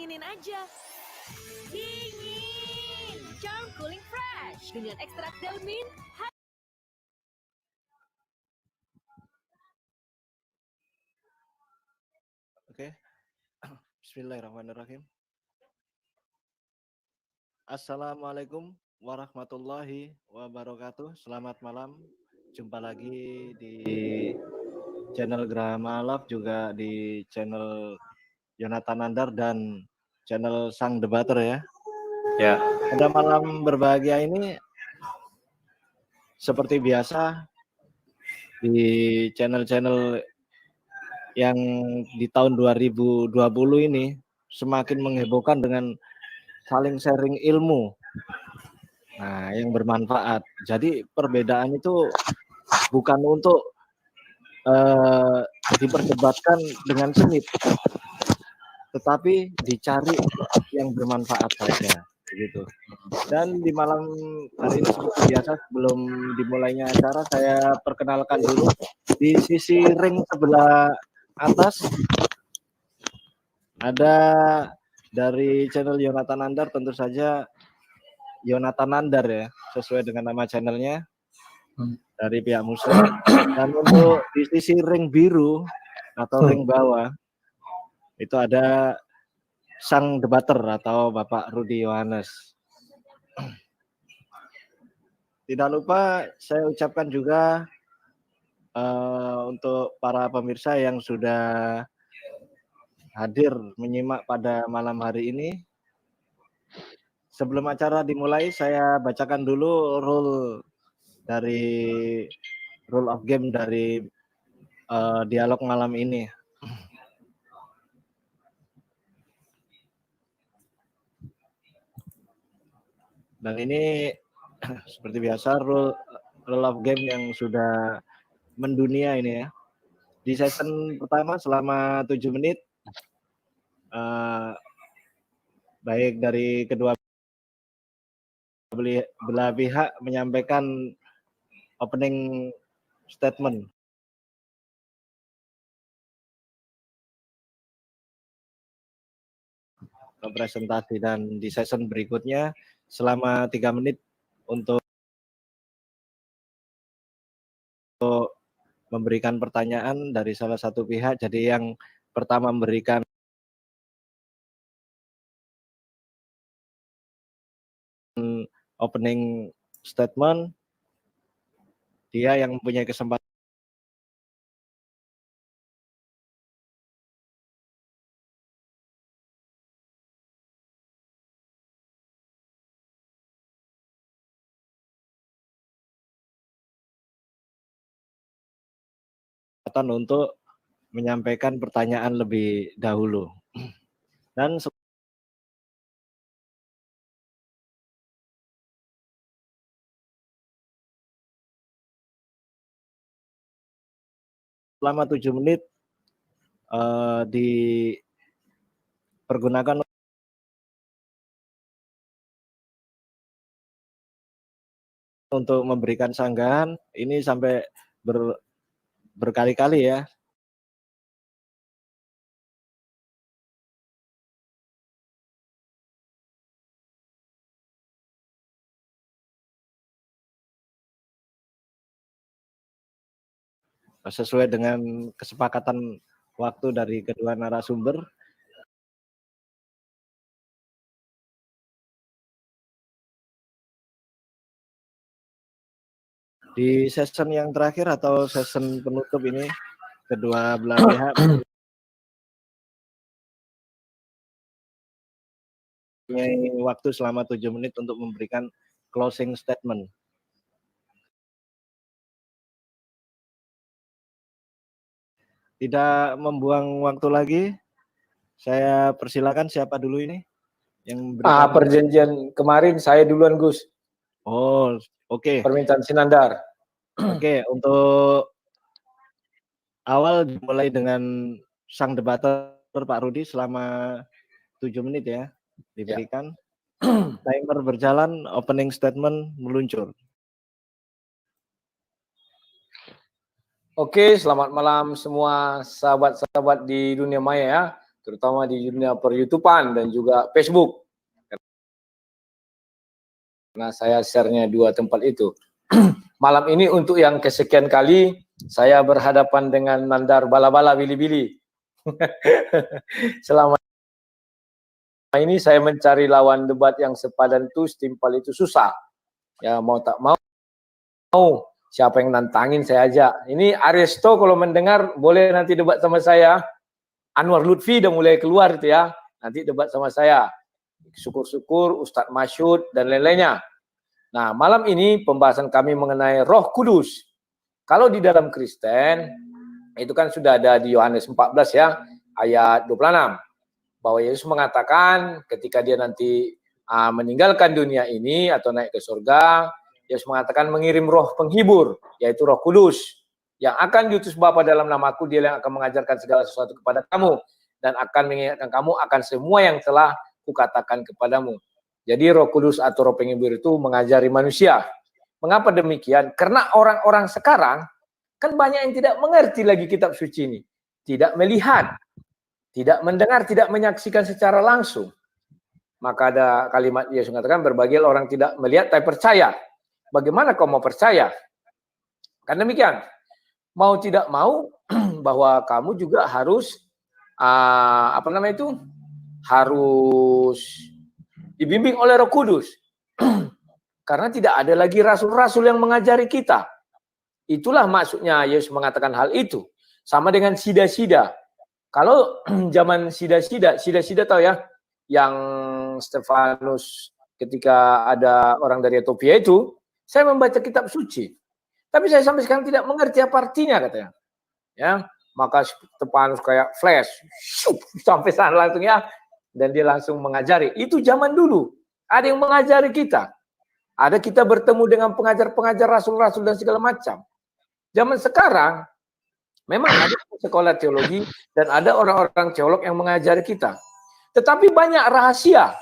dinginin aja. Dingin! Charm Cooling Fresh dengan ekstrak delmin. Oke. Bismillahirrahmanirrahim. Assalamualaikum warahmatullahi wabarakatuh. Selamat malam. Jumpa lagi di channel Grahama Love, juga di channel Yonatan Nandar dan channel Sang Debater ya. Ya. Pada malam berbahagia ini seperti biasa di channel-channel yang di tahun 2020 ini semakin menghebohkan dengan saling sharing ilmu, nah yang bermanfaat. Jadi perbedaan itu bukan untuk diperdebatkan dengan sengit, tetapi dicari yang bermanfaat saja, begitu. Dan di malam hari ini seperti biasa, sebelum dimulainya acara, saya perkenalkan dulu. Di sisi ring sebelah atas ada dari channel Yonatan Nandar, tentu saja Yonatan Nandar ya, sesuai dengan nama channelnya dari pihak Muslim. Dan untuk di sisi ring biru atau ring bawah itu ada Sang Debater atau Bapak Rudi Yohanes. Tidak lupa saya ucapkan juga untuk para pemirsa yang sudah hadir menyimak pada malam hari ini. Sebelum acara dimulai, saya bacakan dulu rule of game dari dialog malam ini. Dan ini seperti biasa rule of game yang sudah mendunia ini ya. Di season pertama selama 7 menit, baik dari kedua belah pihak menyampaikan opening statement. Presentasi, dan di season berikutnya selama 3 menit untuk memberikan pertanyaan dari salah satu pihak. Jadi yang pertama memberikan opening statement, dia yang mempunyai kesempatan untuk menyampaikan pertanyaan lebih dahulu. Dan selama 7 menit dipergunakan untuk memberikan sanggahan. Ini sampai berkali-kali ya. Sesuai dengan kesepakatan waktu dari kedua narasumber. Di session yang terakhir atau session penutup ini, kedua belah pihak punya waktu selama 7 menit untuk memberikan closing statement. Tidak membuang waktu lagi, saya persilakan siapa dulu ini yang berikan perjanjian kemarin saya duluan, Gus. Oh, oke. Permintaan Sinandar. Oke, untuk awal dimulai dengan Sang Debater Pak Rudi selama 7 menit ya diberikan. Timer berjalan, opening statement meluncur. Oke, selamat malam semua sahabat-sahabat di dunia maya ya. terutama di dunia per-YouTubean dan juga Facebook. Karena saya share-nya dua tempat itu. Malam ini untuk yang kesekian kali saya berhadapan dengan Nandar Bala-Bala Bili-Bili. Selama ini saya mencari lawan debat yang sepadan itu, setimpal itu susah. Ya mau tak mau, siapa yang nantangin saya ajak. Ini Aresto kalau mendengar boleh nanti debat sama saya. Anwar Lutfi udah mulai keluar itu ya. Nanti debat sama saya. Syukur-syukur Ustadz Masyud dan lain-lainnya. Nah, malam ini pembahasan kami mengenai Roh Kudus. Kalau di dalam Kristen, itu kan sudah ada di Yohanes 14 ya, ayat 26. Bahwa Yesus mengatakan ketika dia nanti meninggalkan dunia ini atau naik ke surga, Yesus mengatakan mengirim roh penghibur, yaitu Roh Kudus, yang akan diutus Bapa dalam namaku, dia yang akan mengajarkan segala sesuatu kepada kamu, dan akan mengingatkan kamu akan semua yang telah kukatakan kepadamu. Jadi Roh Kudus atau Roh penghibur itu mengajari manusia. Mengapa demikian? Karena orang-orang sekarang kan banyak yang tidak mengerti lagi kitab suci ini. Tidak melihat, tidak mendengar, tidak menyaksikan secara langsung. Maka ada kalimat Yesus mengatakan berbagai orang tidak melihat tapi percaya. Bagaimana kau mau percaya? Kan demikian. Mau tidak mau bahwa kamu juga harus harus dibimbing oleh Roh Kudus. Karena tidak ada lagi rasul-rasul yang mengajari kita. Itulah maksudnya Yesus mengatakan hal itu. Sama dengan sida-sida. Kalau zaman sida-sida tahu ya, yang Stefanus ketika ada orang dari Ethiopia itu, saya membaca kitab suci. Tapi saya sampai sekarang tidak mengerti apa artinya katanya. Ya, maka Stefanus kayak flash, sampai sana langsung ya, dan dia langsung mengajari. Itu zaman dulu. Ada yang mengajari kita. Ada kita bertemu dengan pengajar-pengajar rasul-rasul dan segala macam. Zaman sekarang memang ada sekolah teologi dan ada orang-orang teolog yang mengajari kita. Tetapi banyak rahasia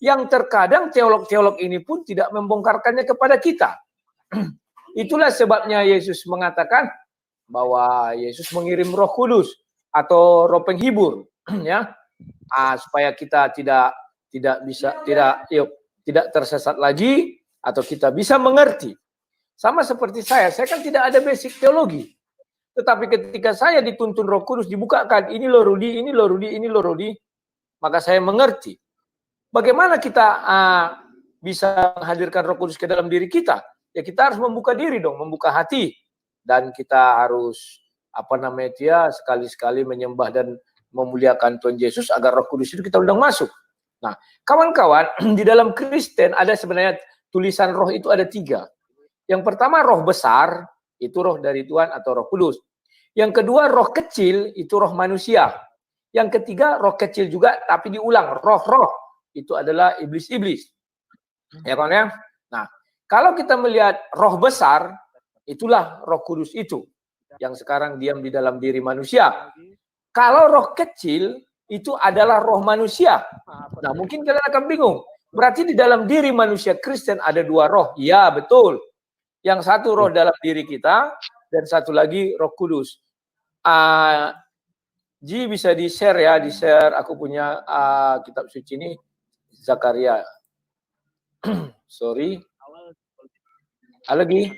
yang terkadang teolog-teolog ini pun tidak membongkarkannya kepada kita. Itulah sebabnya Yesus mengatakan bahwa Yesus mengirim Roh Kudus atau Roh penghibur, ya, supaya kita tidak tersesat lagi atau kita bisa mengerti. Sama seperti saya kan tidak ada basic teologi. Tetapi ketika saya dituntun Roh Kudus, dibukakan, ini loh Rudi, ini loh Rudi, ini loh Rudi, maka saya mengerti. Bagaimana kita bisa menghadirkan Roh Kudus ke dalam diri kita? Ya kita harus membuka diri dong, membuka hati. Dan kita harus, sekali-sekali menyembah dan memuliakan Tuhan Yesus agar Roh Kudus itu kita undang masuk. Nah, kawan-kawan, di dalam Kristen ada sebenarnya tulisan roh itu ada 3. Yang pertama roh besar, itu roh dari Tuhan atau Roh Kudus. Yang kedua roh kecil, itu roh manusia. Yang ketiga roh kecil juga, tapi diulang, roh-roh, itu adalah iblis-iblis. Ya kawan ya? Nah, kalau kita melihat roh besar, itulah Roh Kudus itu, yang sekarang diam di dalam diri manusia. Kalau roh kecil, itu adalah roh manusia. Nah, mungkin kalian akan bingung. Berarti di dalam diri manusia Kristen ada 2 roh. Ya, betul. Yang satu roh dalam diri kita, dan satu lagi Roh Kudus. Ji bisa di-share ya, di-share aku punya kitab suci ini, Zakaria. Sorry. Lagi?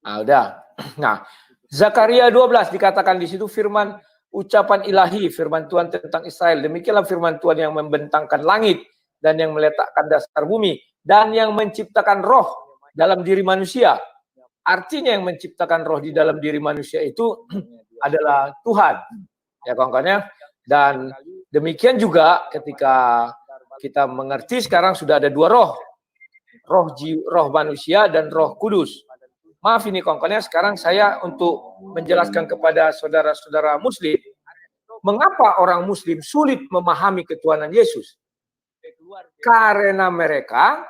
Udah. Nah, Zakaria 12 dikatakan di situ firman ucapan ilahi, firman Tuhan tentang Israel. Demikianlah firman Tuhan yang membentangkan langit dan yang meletakkan dasar bumi dan yang menciptakan roh dalam diri manusia. Artinya yang menciptakan roh di dalam diri manusia itu adalah Tuhan. Ya kawan-kawannya. Dan demikian juga ketika kita mengerti sekarang sudah ada 2 roh. Roh manusia dan Roh Kudus. Maaf ini kawan-kawannya, sekarang saya untuk menjelaskan kepada saudara-saudara muslim, mengapa orang muslim sulit memahami ketuhanan Yesus? Karena mereka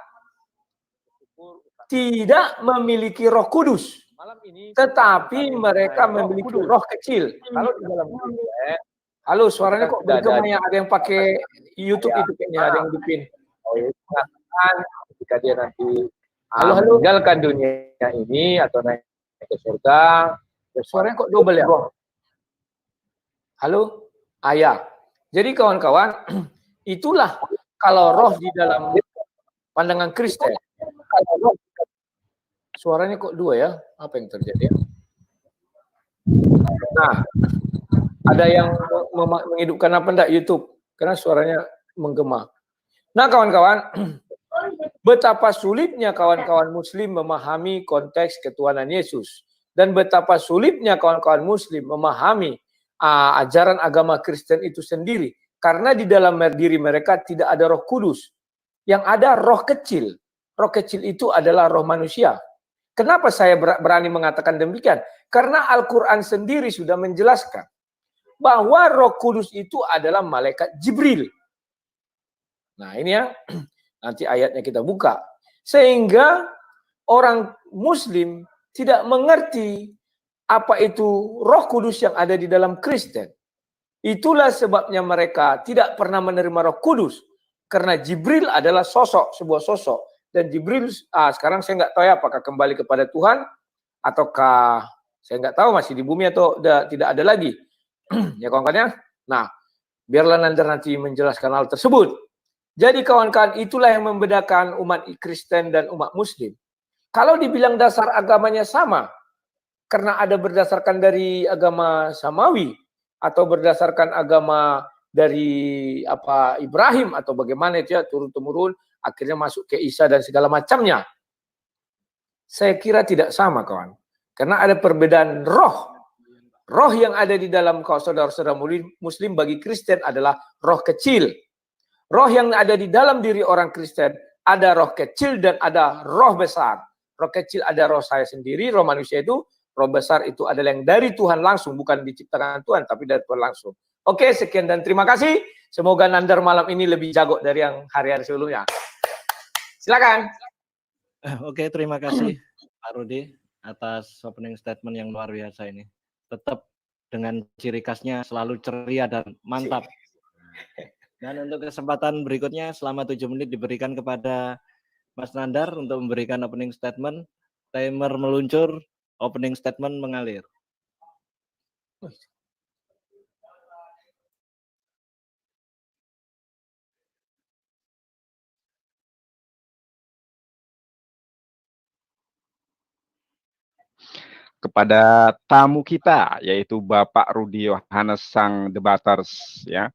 tidak memiliki Roh Kudus, tetapi mereka memiliki roh kecil. Kalau di dalam halo, suaranya kok bergema ya? Ada yang pakai YouTube itu kayaknya, ada yang bikin. Ketika dia nanti meninggalkan dunia ini atau naik ke surga, suaranya kok double ya? Halo, ayah. Jadi kawan-kawan, itulah kalau roh di dalam pandangan Kristen. Suaranya kok dua ya? Apa yang terjadi? Nah, ada yang menghidupkan apa enggak YouTube? Karena suaranya menggema. Nah, kawan-kawan, betapa sulitnya kawan-kawan Muslim memahami konteks ketuhanan Yesus. Dan betapa sulitnya kawan-kawan Muslim memahami ajaran agama Kristen itu sendiri. Karena di dalam diri mereka tidak ada Roh Kudus. Yang ada roh kecil. Roh kecil itu adalah roh manusia. Kenapa saya berani mengatakan demikian? Karena Al-Quran sendiri sudah menjelaskan bahwa Roh Kudus itu adalah malaikat Jibril. Nah, ini ya, nanti ayatnya kita buka. Sehingga orang Muslim tidak mengerti apa itu Roh Kudus yang ada di dalam Kristen. Itulah sebabnya mereka tidak pernah menerima Roh Kudus. Karena Jibril adalah sosok, sebuah sosok. Dan Jibril, sekarang saya nggak tahu ya apakah kembali kepada Tuhan, ataukah saya nggak tahu masih di bumi atau tidak ada lagi. Ya kawan-kawan ya. Nah, biarlah nanti menjelaskan hal tersebut. Jadi kawan-kawan, itulah yang membedakan umat Kristen dan umat Muslim. Kalau dibilang dasar agamanya sama, karena ada berdasarkan dari agama Samawi, atau berdasarkan agama dari Ibrahim, atau bagaimana itu ya, turun-temurun, akhirnya masuk ke Isa dan segala macamnya. Saya kira tidak sama kawan. Karena ada perbedaan roh. Roh yang ada di dalam saudara-saudara Muslim bagi Kristen adalah roh kecil. Roh yang ada di dalam diri orang Kristen ada roh kecil dan ada roh besar. Roh kecil ada roh saya sendiri, roh manusia itu. Roh besar itu adalah yang dari Tuhan langsung, bukan diciptakan Tuhan, tapi dari Tuhan langsung. Oke, sekian dan terima kasih. Semoga Nandar malam ini lebih jago dari yang hari-hari sebelumnya. Silakan. Oke, terima kasih Pak Rudi atas opening statement yang luar biasa ini. Tetap dengan ciri khasnya selalu ceria dan mantap. Dan untuk kesempatan berikutnya selama 7 menit diberikan kepada Mas Nandar untuk memberikan opening statement. Timer meluncur, opening statement mengalir. Kepada tamu kita, yaitu Bapak Rudi Yohanes sang debaters, ya.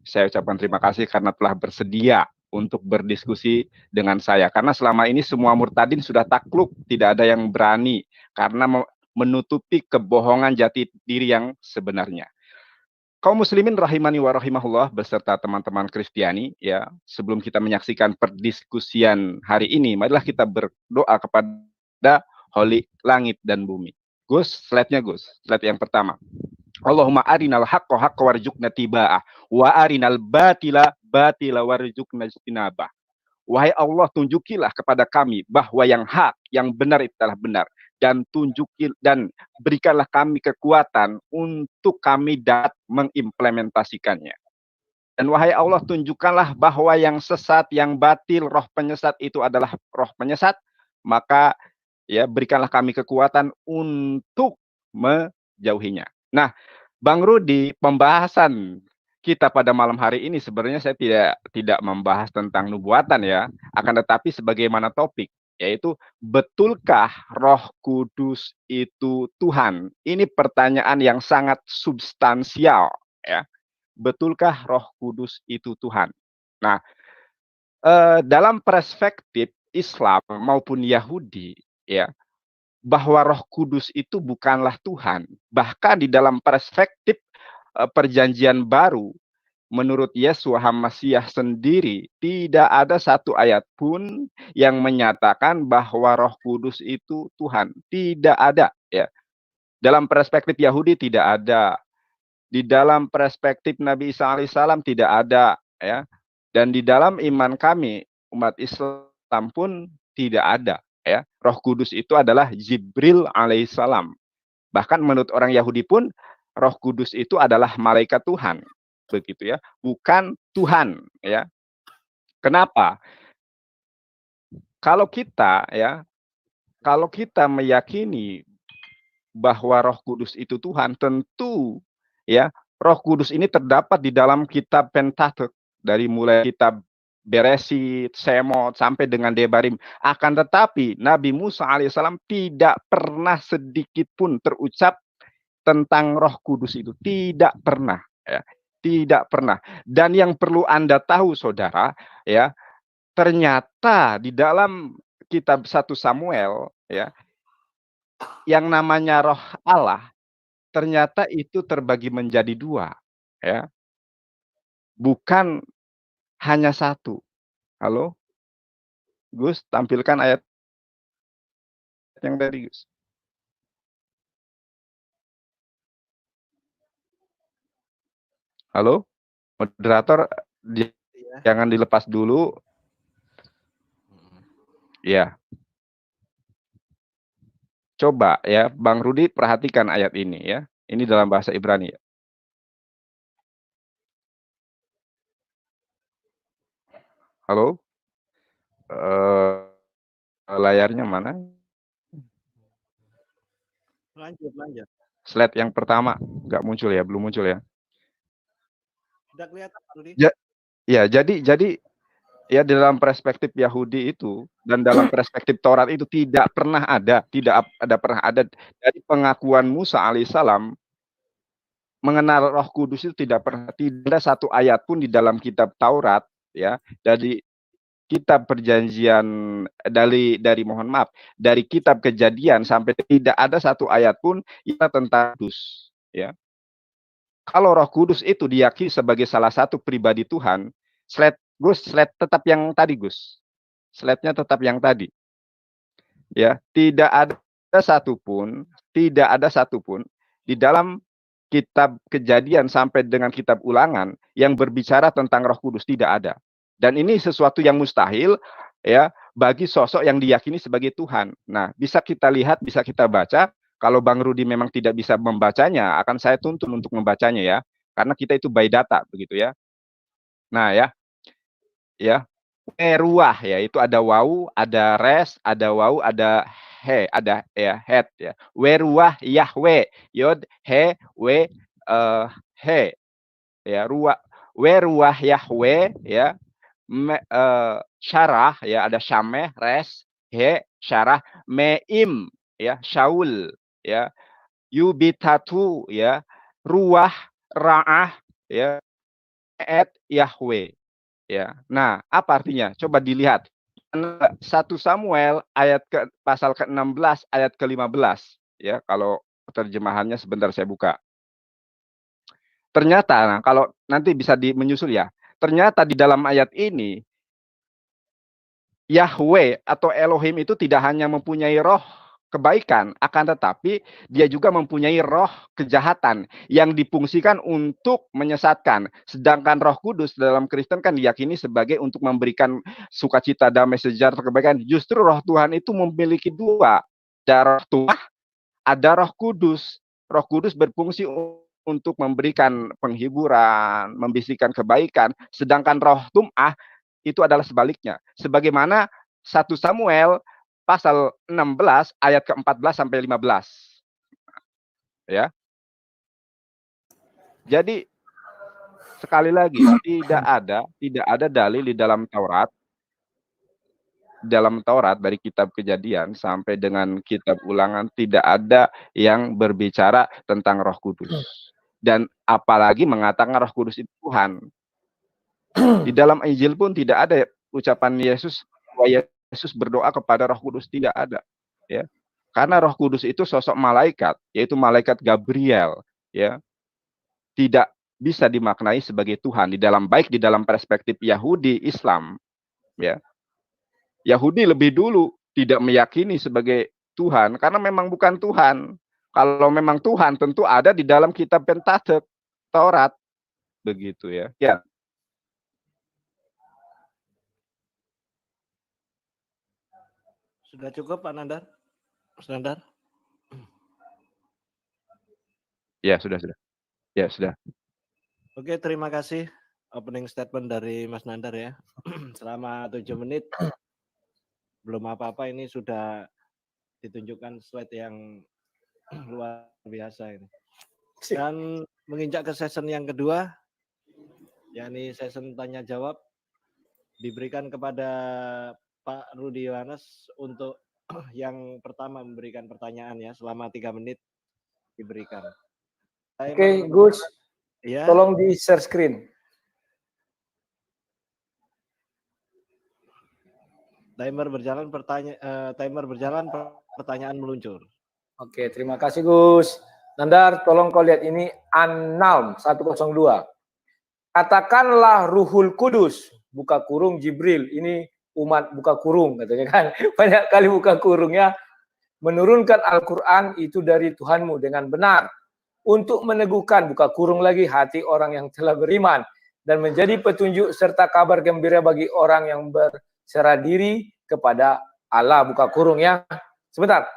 Saya ucapkan terima kasih karena telah bersedia untuk berdiskusi dengan saya. Karena selama ini semua murtadin sudah takluk, tidak ada yang berani karena menutupi kebohongan jati diri yang sebenarnya. Kaum muslimin rahimani wa rahimahullah beserta teman-teman Kristiani, ya, sebelum kita menyaksikan perdiskusian hari ini, marilah kita berdoa kepada Holy langit dan bumi. Gus, slide-nya Gus. Slide yang pertama. Allahumma arinal haqqa haqqa warzuqna tiba'ah wa arinal batila batila warzuqna ijtinabah. Wahai Allah, tunjukilah kepada kami bahwa yang hak, yang benar itu adalah benar, dan tunjuki dan berikanlah kami kekuatan untuk kami dapat mengimplementasikannya. Dan wahai Allah, tunjukkanlah bahwa yang sesat, yang batil, roh penyesat itu adalah roh penyesat, maka ya berikanlah kami kekuatan untuk menjauhinya. Nah, Bang Rudi, pembahasan kita pada malam hari ini sebenarnya saya tidak membahas tentang nubuatan ya, akan tetapi sebagaimana topik, yaitu betulkah Roh Kudus itu Tuhan? Ini pertanyaan yang sangat substansial ya. Betulkah Roh Kudus itu Tuhan? Nah, dalam perspektif Islam maupun Yahudi, ya, bahwa Roh Kudus itu bukanlah Tuhan. Bahkan di dalam perspektif Perjanjian Baru, menurut Yesua HaMasiah sendiri, tidak ada satu ayat pun yang menyatakan bahwa Roh Kudus itu Tuhan. Tidak ada, ya. Dalam perspektif Yahudi tidak ada. Di dalam perspektif Nabi Isa alaihissalam tidak ada, ya. Dan di dalam iman kami umat Islam pun tidak ada, ya. Roh Kudus itu adalah Jibril alaihissalam. Bahkan menurut orang Yahudi pun Roh Kudus itu adalah malaikat Tuhan, begitu ya, bukan Tuhan, ya. Kenapa? Kalau kita meyakini bahwa Roh Kudus itu Tuhan, tentu ya Roh Kudus ini terdapat di dalam kitab Pentateuch, dari mulai kitab Bereshit, Semot, sampai dengan Debarim. Akan tetapi Nabi Musa alaihissalam tidak pernah sedikit pun terucap tentang Roh Kudus itu. Tidak pernah. Ya. Tidak pernah. Dan yang perlu Anda tahu, saudara, ya, ternyata di dalam kitab 1 Samuel, ya, yang namanya Roh Allah, ternyata itu terbagi menjadi 2. Ya. Bukan hanya 1. Halo? Gus, tampilkan ayat yang tadi, Gus. Halo? Moderator, jangan dilepas dulu. Ya. Coba ya, Bang Rudi perhatikan ayat ini ya. Ini dalam bahasa Ibrani ya. Halo? Layarnya mana? Lanjut. Slide yang pertama nggak muncul ya, belum muncul ya. Sudah kelihatan, Pak Rudi? Ya, jadi ya dalam perspektif Yahudi itu dan dalam perspektif Taurat itu tidak pernah ada dari pengakuan Musa alaihissalam mengenal Roh Kudus itu tidak ada satu ayat pun di dalam kitab Taurat ya, dari kitab perjanjian dari kitab Kejadian sampai tidak ada satu ayat pun yang tentang Kudus ya. Kalau Roh Kudus itu diyakini sebagai salah satu pribadi Tuhan, slide tetap yang tadi, Gus. Slide-nya tetap yang tadi. Ya, tidak ada satupun di dalam kitab Kejadian sampai dengan kitab Ulangan yang berbicara tentang Roh Kudus, tidak ada. Dan ini sesuatu yang mustahil ya bagi sosok yang diyakini sebagai Tuhan. Nah, bisa kita lihat, bisa kita baca. Kalau Bang Rudi memang tidak bisa membacanya, akan saya tuntun untuk membacanya ya. Karena kita itu by data begitu ya. Nah, ya. Ruah ya, itu ada wau, ada res, ada wau, ada he, ada ya head ya. Weruah Yahweh, yod he we he ya, weruah Yahweh ya. Syarah ya, ada syameh, res, he, syarah, meim ya, Shaul ya, yubitatu ya, ruah ra'ah ya, et Yahweh ya. Nah, apa artinya? Coba dilihat. 1 Samuel pasal ke-16 ayat ke-15 ya, kalau terjemahannya sebentar saya buka. Ternyata nah, kalau nanti bisa menyusul ya. Ternyata di dalam ayat ini Yahweh atau Elohim itu tidak hanya mempunyai roh kebaikan, akan tetapi dia juga mempunyai roh kejahatan yang difungsikan untuk menyesatkan. Sedangkan Roh Kudus dalam Kristen kan diyakini sebagai untuk memberikan sukacita, damai, sejahtera, kebaikan. Justru Roh Tuhan itu memiliki 2. Ada Roh Tuhan, ada Roh Kudus. Roh Kudus berfungsi untuk memberikan penghiburan, membisikkan kebaikan. Sedangkan Roh Tum'ah itu adalah sebaliknya. Sebagaimana 1 Samuel pasal 16 ayat ke-14 sampai 15. Ya. Jadi sekali lagi tidak ada dalil di dalam Taurat dari kitab Kejadian sampai dengan kitab Ulangan tidak ada yang berbicara tentang Roh Kudus. Dan apalagi mengatakan Roh Kudus itu Tuhan. Di dalam Injil pun tidak ada ucapan Yesus berdoa kepada Roh Kudus, tidak ada ya. Karena Roh Kudus itu sosok malaikat, yaitu malaikat Gabriel ya. Tidak bisa dimaknai sebagai Tuhan baik di dalam perspektif Yahudi, Islam ya. Yahudi lebih dulu tidak meyakini sebagai Tuhan karena memang bukan Tuhan. Kalau memang Tuhan tentu ada di dalam kitab Pentateuch, Taurat begitu ya. Ya. Sudah cukup, Pak Nandar? Mas Nandar? Ya, sudah. Ya, sudah. Oke, terima kasih opening statement dari Mas Nandar ya. Selama 7 menit belum apa-apa, ini sudah ditunjukkan slide yang luar biasa ini. Dan menginjak ke season yang kedua, yakni season tanya jawab, diberikan kepada Pak Rudi Yohanes untuk yang pertama memberikan pertanyaan ya, selama 3 menit diberikan. Oke, Gus, Ya, tolong di share screen. timer berjalan, pertanyaan meluncur. Oke, terima kasih Gus. Nandar, tolong kau lihat ini An-Naum 102. Katakanlah Ruhul Kudus, buka kurung Jibril. Ini umat buka kurung katanya kan. Banyak kali buka kurung ya. Menurunkan Al-Quran itu dari Tuhanmu dengan benar. Untuk meneguhkan buka kurung lagi hati orang yang telah beriman. Dan menjadi petunjuk serta kabar gembira bagi orang yang berserah diri kepada Allah. Buka kurung ya. Sebentar.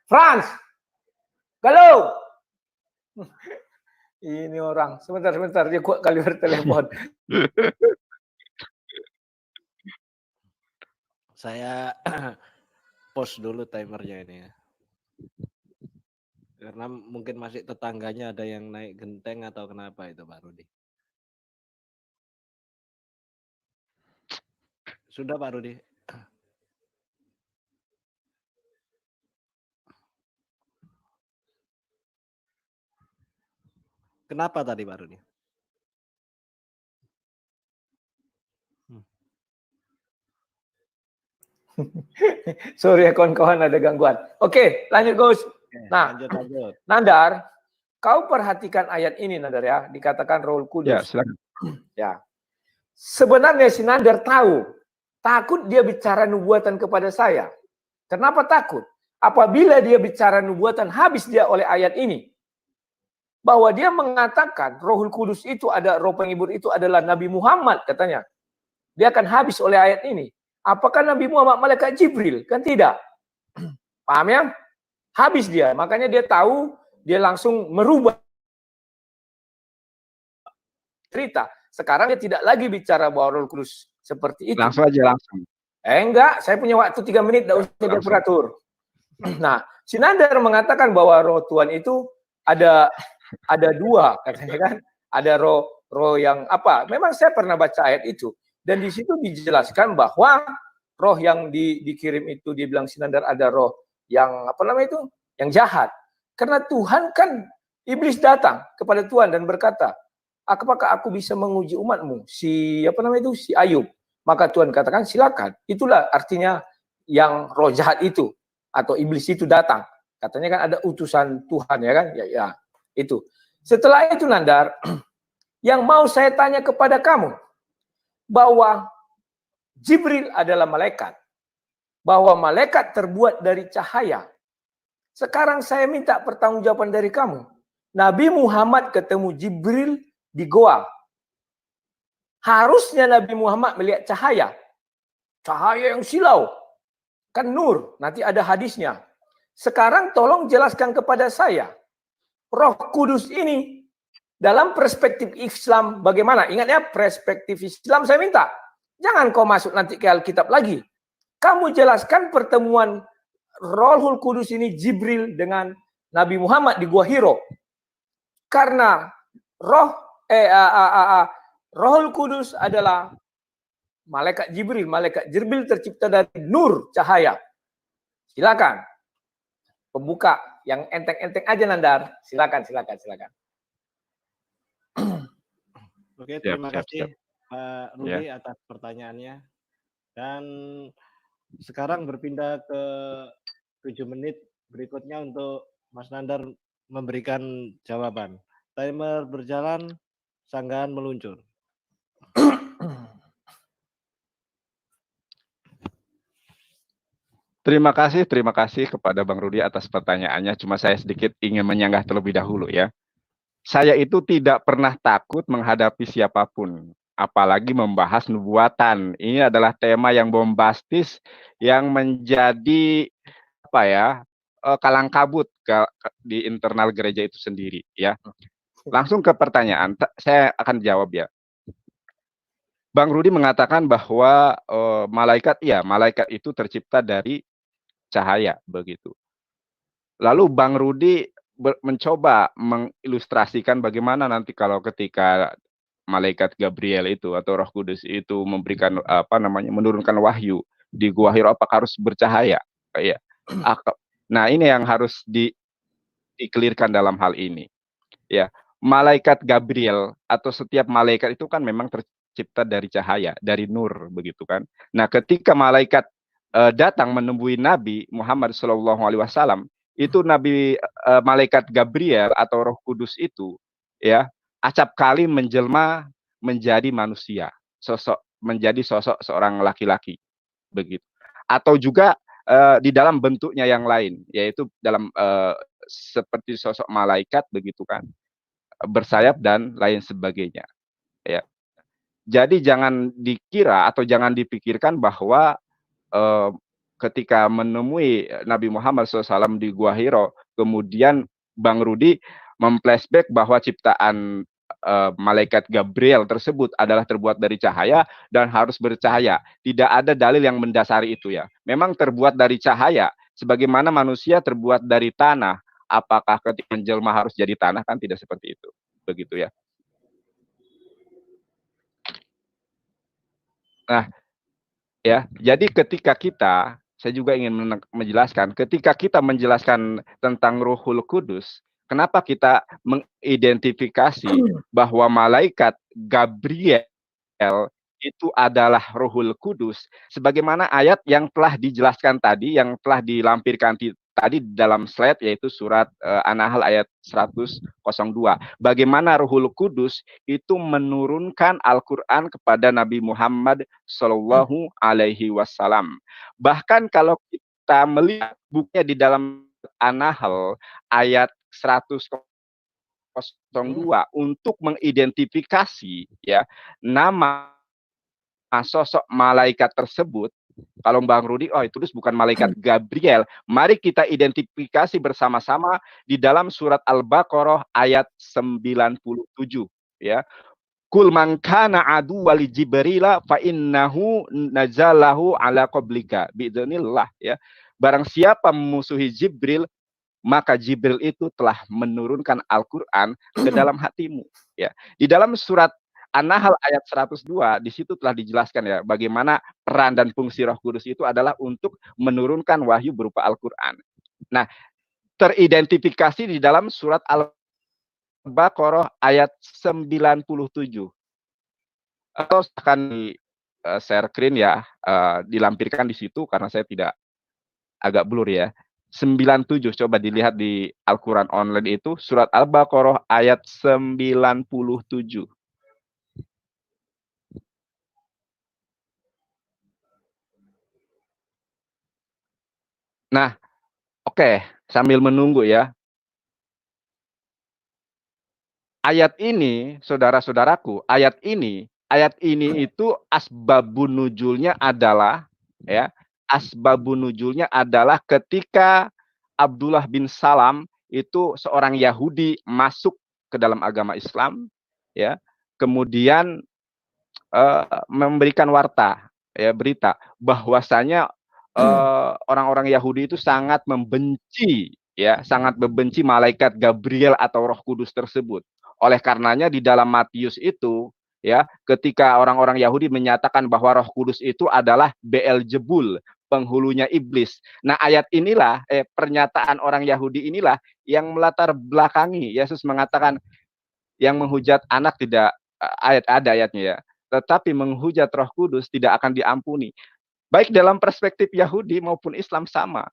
Franz, halo. Ini orang, sebentar, dia kuat kali bertelepon. Saya pause dulu timernya ini ya. Karena mungkin masih tetangganya ada yang naik genteng atau kenapa itu Pak Rudi. Sudah Pak Rudi. Kenapa tadi Pak Rudi? Sorry ya kawan-kawan ada gangguan. Oke, lanjut Gus. Nah, lanjut. Nandar, kau perhatikan ayat ini Nandar ya, dikatakan Roh Kudus. Ya, silakan. Ya. Sebenarnya si Nandar tahu, takut dia bicara nubuatan kepada saya. Kenapa takut? Apabila dia bicara nubuatan habis dia oleh ayat ini. Bahwa dia mengatakan Rohul Kudus itu ada, roh penghibur itu adalah Nabi Muhammad katanya. Dia akan habis oleh ayat ini. Apakah Nabi Muhammad malaikat Jibril? Kan tidak. Paham ya? Habis dia. Makanya dia tahu, dia langsung merubah cerita. Sekarang dia tidak lagi bicara bahwa Roh Kudus seperti itu. Langsung aja, langsung. Enggak, saya punya waktu 3 menit, tidak usah dia beratur. Nah, si Nandar mengatakan bahwa roh Tuhan itu ada 2, katanya kan. Ada roh yang apa? Memang saya pernah baca ayat itu. Dan di situ dijelaskan bahwa roh yang dikirim itu, dibilang si Nandar ada roh yang apa namanya itu? Yang jahat. Karena Tuhan kan, iblis datang kepada Tuhan dan berkata, apakah aku bisa menguji umatmu? Si apa namanya itu? Si Ayub. Maka Tuhan katakan silakan. Itulah artinya yang roh jahat itu atau iblis itu datang. Katanya kan ada utusan Tuhan ya kan? Ya, itu. Setelah itu Nandar, yang mau saya tanya kepada kamu bahwa Jibril adalah malaikat. Bahwa malaikat terbuat dari cahaya. Sekarang saya minta pertanggungjawaban dari kamu. Nabi Muhammad ketemu Jibril di goa. Harusnya Nabi Muhammad melihat cahaya. Cahaya yang silau. Kan nur. Nanti ada hadisnya. Sekarang tolong jelaskan kepada saya. Roh Kudus ini dalam perspektif Islam bagaimana? Ingat ya, perspektif Islam saya minta. Jangan kau masuk nanti ke Alkitab lagi. Kamu jelaskan pertemuan Rohul Kudus ini Jibril dengan Nabi Muhammad di Gua Hiro. Karena Rohul Kudus adalah malaikat Jibril. Malaikat Jibril tercipta dari nur, cahaya. Silakan. Pembuka yang enteng-enteng aja Nandar. Silakan. Oke, terima kasih Pak Rudi atas pertanyaannya. Dan sekarang berpindah ke 7 menit berikutnya untuk Mas Nandar memberikan jawaban. Timer berjalan, sanggahan meluncur. Terima kasih kepada Bang Rudi atas pertanyaannya. Cuma saya sedikit ingin menyanggah terlebih dahulu ya. Saya itu tidak pernah takut menghadapi siapapun, apalagi membahas nubuatan. Ini adalah tema yang bombastis yang menjadi apa ya, kalang kabut di internal gereja itu sendiri ya. Langsung ke pertanyaan, saya akan jawab ya. Bang Rudi mengatakan bahwa malaikat itu tercipta dari cahaya begitu. Lalu Bang Rudi mencoba mengilustrasikan bagaimana nanti kalau ketika malaikat Gabriel itu atau Roh Kudus itu memberikan menurunkan wahyu di Gua Hira, apakah harus bercahaya? Ya. Nah, ini yang harus dikelirkan dalam hal ini. Ya, malaikat Gabriel atau setiap malaikat itu kan memang tercipta dari cahaya, dari nur begitu kan. Nah, ketika malaikat datang menemui Nabi Muhammad SAW, itu malaikat Gabriel atau Roh Kudus itu ya acap kali menjelma menjadi manusia, menjadi sosok seorang laki-laki begitu. Atau juga di dalam bentuknya yang lain, yaitu dalam seperti sosok malaikat begitu kan, bersayap dan lain sebagainya. Ya. Jadi jangan dikira atau jangan dipikirkan bahwa ketika menemui Nabi Muhammad SAW di Gua Hira, kemudian Bang Rudi memflashback bahwa ciptaan malaikat Gabriel tersebut adalah terbuat dari cahaya dan harus bercahaya. Tidak ada dalil yang mendasari itu ya. Memang terbuat dari cahaya, sebagaimana manusia terbuat dari tanah. Apakah ketika menjelma harus jadi tanah? Kan tidak seperti itu. Begitu ya. Nah, ya, jadi ketika saya juga ingin menjelaskan, ketika kita menjelaskan tentang Ruhul Kudus, kenapa kita mengidentifikasi bahwa malaikat Gabriel itu adalah Ruhul Kudus, sebagaimana ayat yang telah dijelaskan tadi, yang telah dilampirkan tadi dalam slide, yaitu surat An-Nahl ayat 102. Bagaimana Ruhul Kudus itu menurunkan Al-Quran kepada Nabi Muhammad Sallallahu Alaihi Wasallam. Bahkan kalau kita melihat bukunya di dalam An-Nahl ayat 102 untuk mengidentifikasi ya nama sosok malaikat tersebut, kalau Bang Rudi, oh itu bukan malaikat Gabriel. Mari kita identifikasi bersama-sama di dalam surat Al-Baqarah ayat 97 ya. Kul man kana adu wali Jibrila fa innahu nazalahu ala qablika biidznillah ya. Barang siapa memusuhi Jibril, maka Jibril itu telah menurunkan Al-Qur'an ke dalam hatimu ya. Di dalam surat An-Nahl ayat 102, di situ telah dijelaskan ya bagaimana peran dan fungsi Roh Kudus itu adalah untuk menurunkan wahyu berupa Al-Qur'an. Nah, teridentifikasi di dalam surat Al-Baqarah ayat 97. Atau akan di share screen ya, dilampirkan di situ karena saya tidak agak blur ya. 97 coba dilihat di Al-Qur'an online itu surat Al-Baqarah ayat 97. Nah, oke, sambil menunggu ya. Ayat ini, saudara-saudaraku, ayat ini itu asbabun nuzulnya adalah ya, asbabun nuzulnya adalah ketika Abdullah bin Salam itu seorang Yahudi masuk ke dalam agama Islam ya. Kemudian memberikan berita bahwasanya orang-orang Yahudi itu sangat membenci malaikat Gabriel atau Roh Kudus tersebut. Oleh karenanya di dalam Matius itu ya, ketika orang-orang Yahudi menyatakan bahwa Roh Kudus itu adalah Beelzebul, penghulunya iblis. Nah, ayat inilah pernyataan orang Yahudi inilah yang melatar belakangi Yesus mengatakan yang menghujat anak tidak ada ayatnya ya, tetapi menghujat Roh Kudus tidak akan diampuni. Baik dalam perspektif Yahudi maupun Islam sama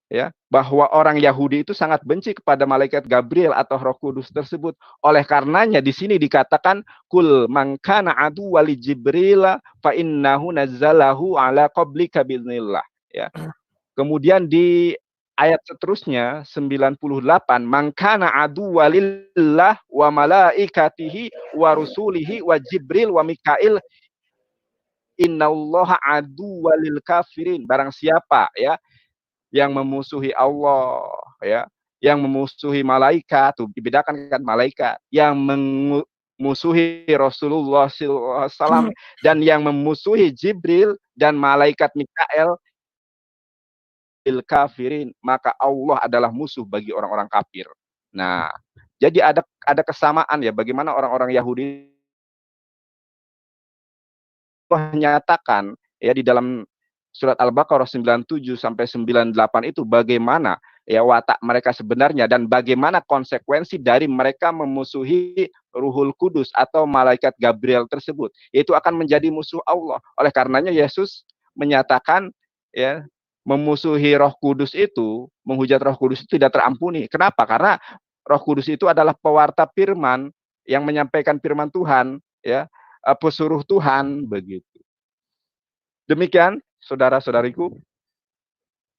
ya, bahwa orang Yahudi itu sangat benci kepada malaikat Gabriel atau Roh Kudus tersebut. Oleh karenanya di sini dikatakan kul man kana adu wali Jibril fa innahu nazzalahu ala qablika biiznillah ya. Kemudian di ayat seterusnya 98, man kana adu walillah wa malaikatihi wa rusulihi wa Jibril wa Mikail innallaha adu walil kafirin. Barang siapa ya yang memusuhi Allah ya, yang memusuhi malaikat, tuh dibedakan kan malaikat, yang memusuhi Rasulullah SAW dan yang memusuhi Jibril dan malaikat Mikael lil kafirin, maka Allah adalah musuh bagi orang-orang kafir. Nah, jadi ada kesamaan ya bagaimana orang-orang Yahudi menyatakan ya di dalam surat Al-Baqarah 97 sampai 98 itu bagaimana ya watak mereka sebenarnya dan bagaimana konsekuensi dari mereka memusuhi Ruhul Kudus atau malaikat Gabriel tersebut. Itu akan menjadi musuh Allah. Oleh karenanya Yesus menyatakan ya memusuhi Roh Kudus itu, menghujat Roh Kudus itu tidak terampuni. Kenapa? Karena Roh Kudus itu adalah pewarta firman yang menyampaikan firman Tuhan ya, pesuruh Tuhan begitu. Demikian saudara-saudariku,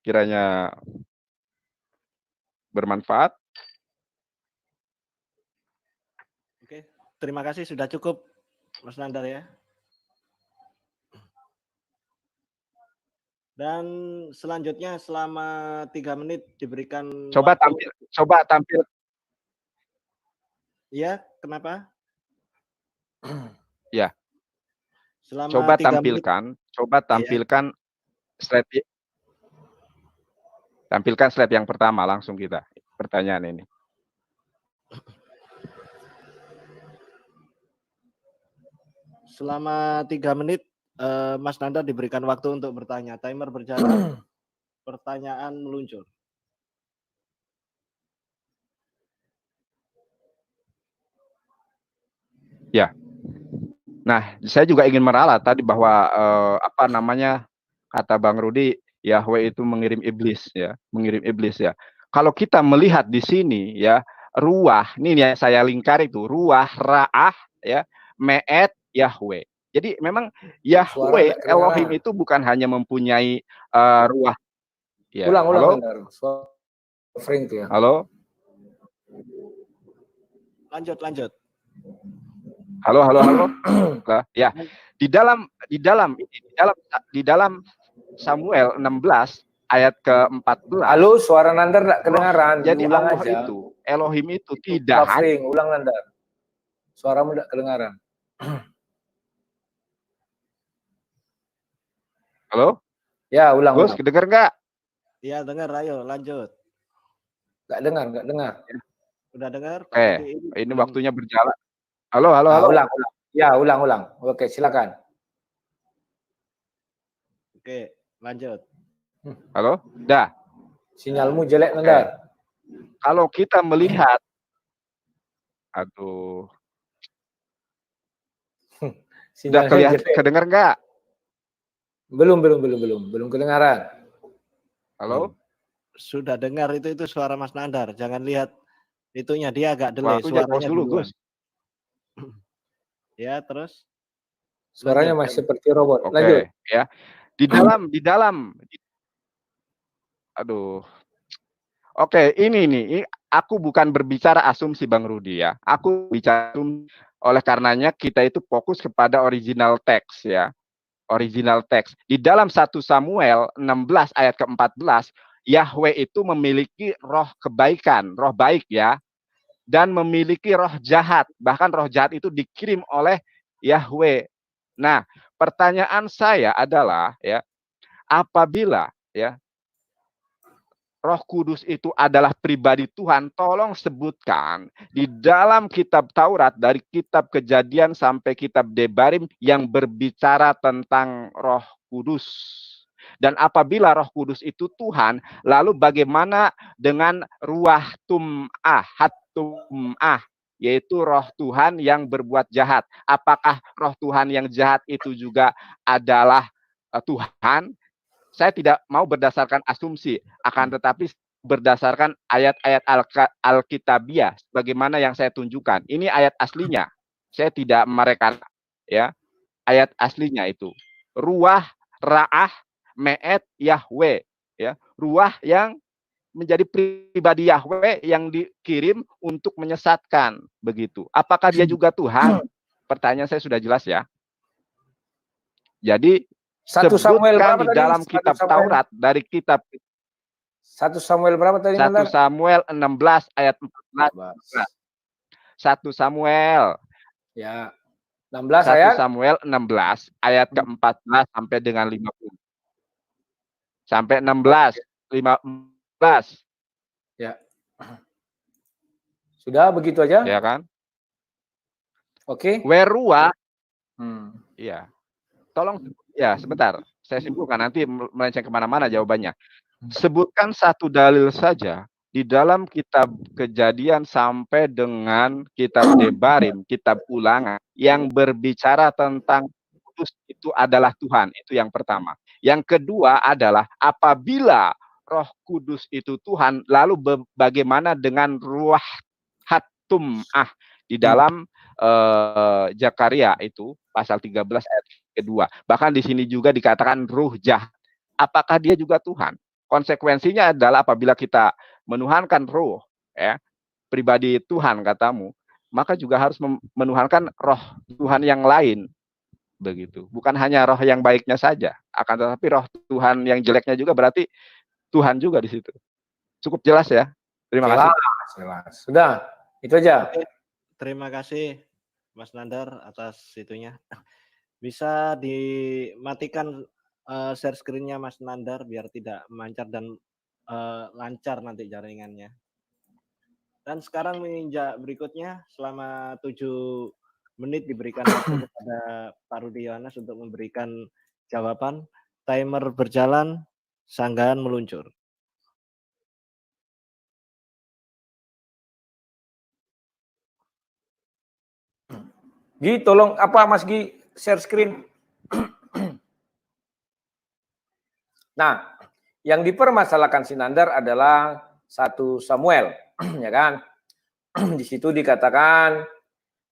kiranya bermanfaat. Oke, terima kasih sudah cukup Mas Nandar ya. Dan selanjutnya selama 3 menit diberikan Coba waktu. tampil. Ya, kenapa? Ya. Selama Coba 3 menit. tampilkan slide. Tampilkan slide yang pertama langsung kita pertanyaan ini. Selama 3 menit Mas Nandar diberikan waktu untuk bertanya. Timer berjalan, pertanyaan meluncur. Ya. Nah, saya juga ingin meralat tadi bahwa kata Bang Rudi, Yahweh itu mengirim iblis ya, ya. Kalau kita melihat di sini ya, ruah, ini yang saya lingkar itu, ruah, ra'ah ya, me'et, Yahweh. Jadi memang Yahweh Elohim itu bukan hanya mempunyai ruah. Ya, Ulang. Halo? Lanjut. Halo. Ya, di dalam Samuel 16 ayat ke-14. Halo, suara Nandar enggak kedengaran. Jadi ulang Allah aja. itu, Elohim itu tidak hanya. Ulang Nandar. Suaramu enggak kedengaran. Halo? Ya, ulang. Gus, kedengar enggak? Iya, dengar. Ayo, lanjut. Enggak dengar. Udah dengar? Ini waktunya berjalan. Halo. Ulang. Ya, ulang. Oke, silakan. Oke, lanjut. Halo? Dah. Sinyalmu jelek, Nandar. Kalau kita melihat sudah kedengar enggak? Belum kedengaran. Halo? Sudah dengar itu suara Mas Nandar. Jangan lihat itunya, dia agak delay. Suaranya dulu, Gus. Ya, terus suaranya masih seperti robot. Oke, lanjut. Ya. Di dalam Oke, ini aku bukan berbicara asumsi Bang Rudi ya. Aku bicara oleh karenanya kita itu fokus kepada original text ya. Original text. Di dalam 1 Samuel 16 ayat ke-14, Yahweh itu memiliki roh kebaikan, roh baik ya. Dan memiliki roh jahat. Bahkan roh jahat itu dikirim oleh Yahweh. Nah, pertanyaan saya adalah ya, apabila ya Roh Kudus itu adalah pribadi Tuhan, tolong sebutkan di dalam kitab Taurat dari kitab Kejadian sampai kitab Debarim yang berbicara tentang Roh Kudus. Dan apabila Roh Kudus itu Tuhan, lalu bagaimana dengan ruah tum'ah, hatum'ah, yaitu roh Tuhan yang berbuat jahat? Apakah roh Tuhan yang jahat itu juga adalah Tuhan? Saya tidak mau berdasarkan asumsi, akan tetapi berdasarkan ayat-ayat Alkitabiah bagaimana yang saya tunjukkan. Ini ayat aslinya. Saya tidak mereka ya. Ayat aslinya itu. Ruah, ra'ah, me'et, Yahweh ya. Ruah yang menjadi pribadi Yahweh yang dikirim untuk menyesatkan begitu. Apakah dia juga Tuhan? Pertanyaan saya sudah jelas ya. Jadi 1 Samuel berapa di dalam kitab Taurat dari kitab 1 Samuel berapa tadi? 1 Samuel 16 ayat 14. 1 Samuel. Ya. 16 ayat. 1 Samuel 16 ayat ke-14 sampai dengan 50. Sampai 16. 15. Ya. Sudah begitu aja? Ya kan? Oke. Werua, Ya. tolong ya sebentar, saya simpulkan nanti melenceng kemana-mana jawabannya. Sebutkan satu dalil saja di dalam kitab Kejadian sampai dengan kitab Debarim, kitab Ulangan yang berbicara tentang kudus itu adalah Tuhan. Itu yang pertama. Yang kedua adalah apabila Roh Kudus itu Tuhan, lalu bagaimana dengan ruah hatumah di dalam Zakaria itu pasal 13 ayat kedua. Bahkan di sini juga dikatakan ruh jahat. Apakah dia juga Tuhan? Konsekuensinya adalah apabila kita menuhankan roh, ya, pribadi Tuhan katamu, maka juga harus menuhankan roh Tuhan yang lain, begitu. Bukan hanya roh yang baiknya saja, akan tetapi roh Tuhan yang jeleknya juga berarti Tuhan juga di situ. Cukup jelas ya. Terima kasih. Jelas. Sudah, itu aja. Oke, terima kasih Mas Nandar atas itunya. Bisa dimatikan share screen-nya Mas Nandar biar tidak memancar dan lancar nanti jaringannya. Dan sekarang menginjak berikutnya selama 7 menit diberikan waktu kepada Pak Rudi Yohanes untuk memberikan jawaban. Timer berjalan, sanggahan meluncur. Gi, tolong Mas Gi share screen. Nah, yang dipermasalahkan Sinandar adalah 1 Samuel, ya kan? Di situ dikatakan,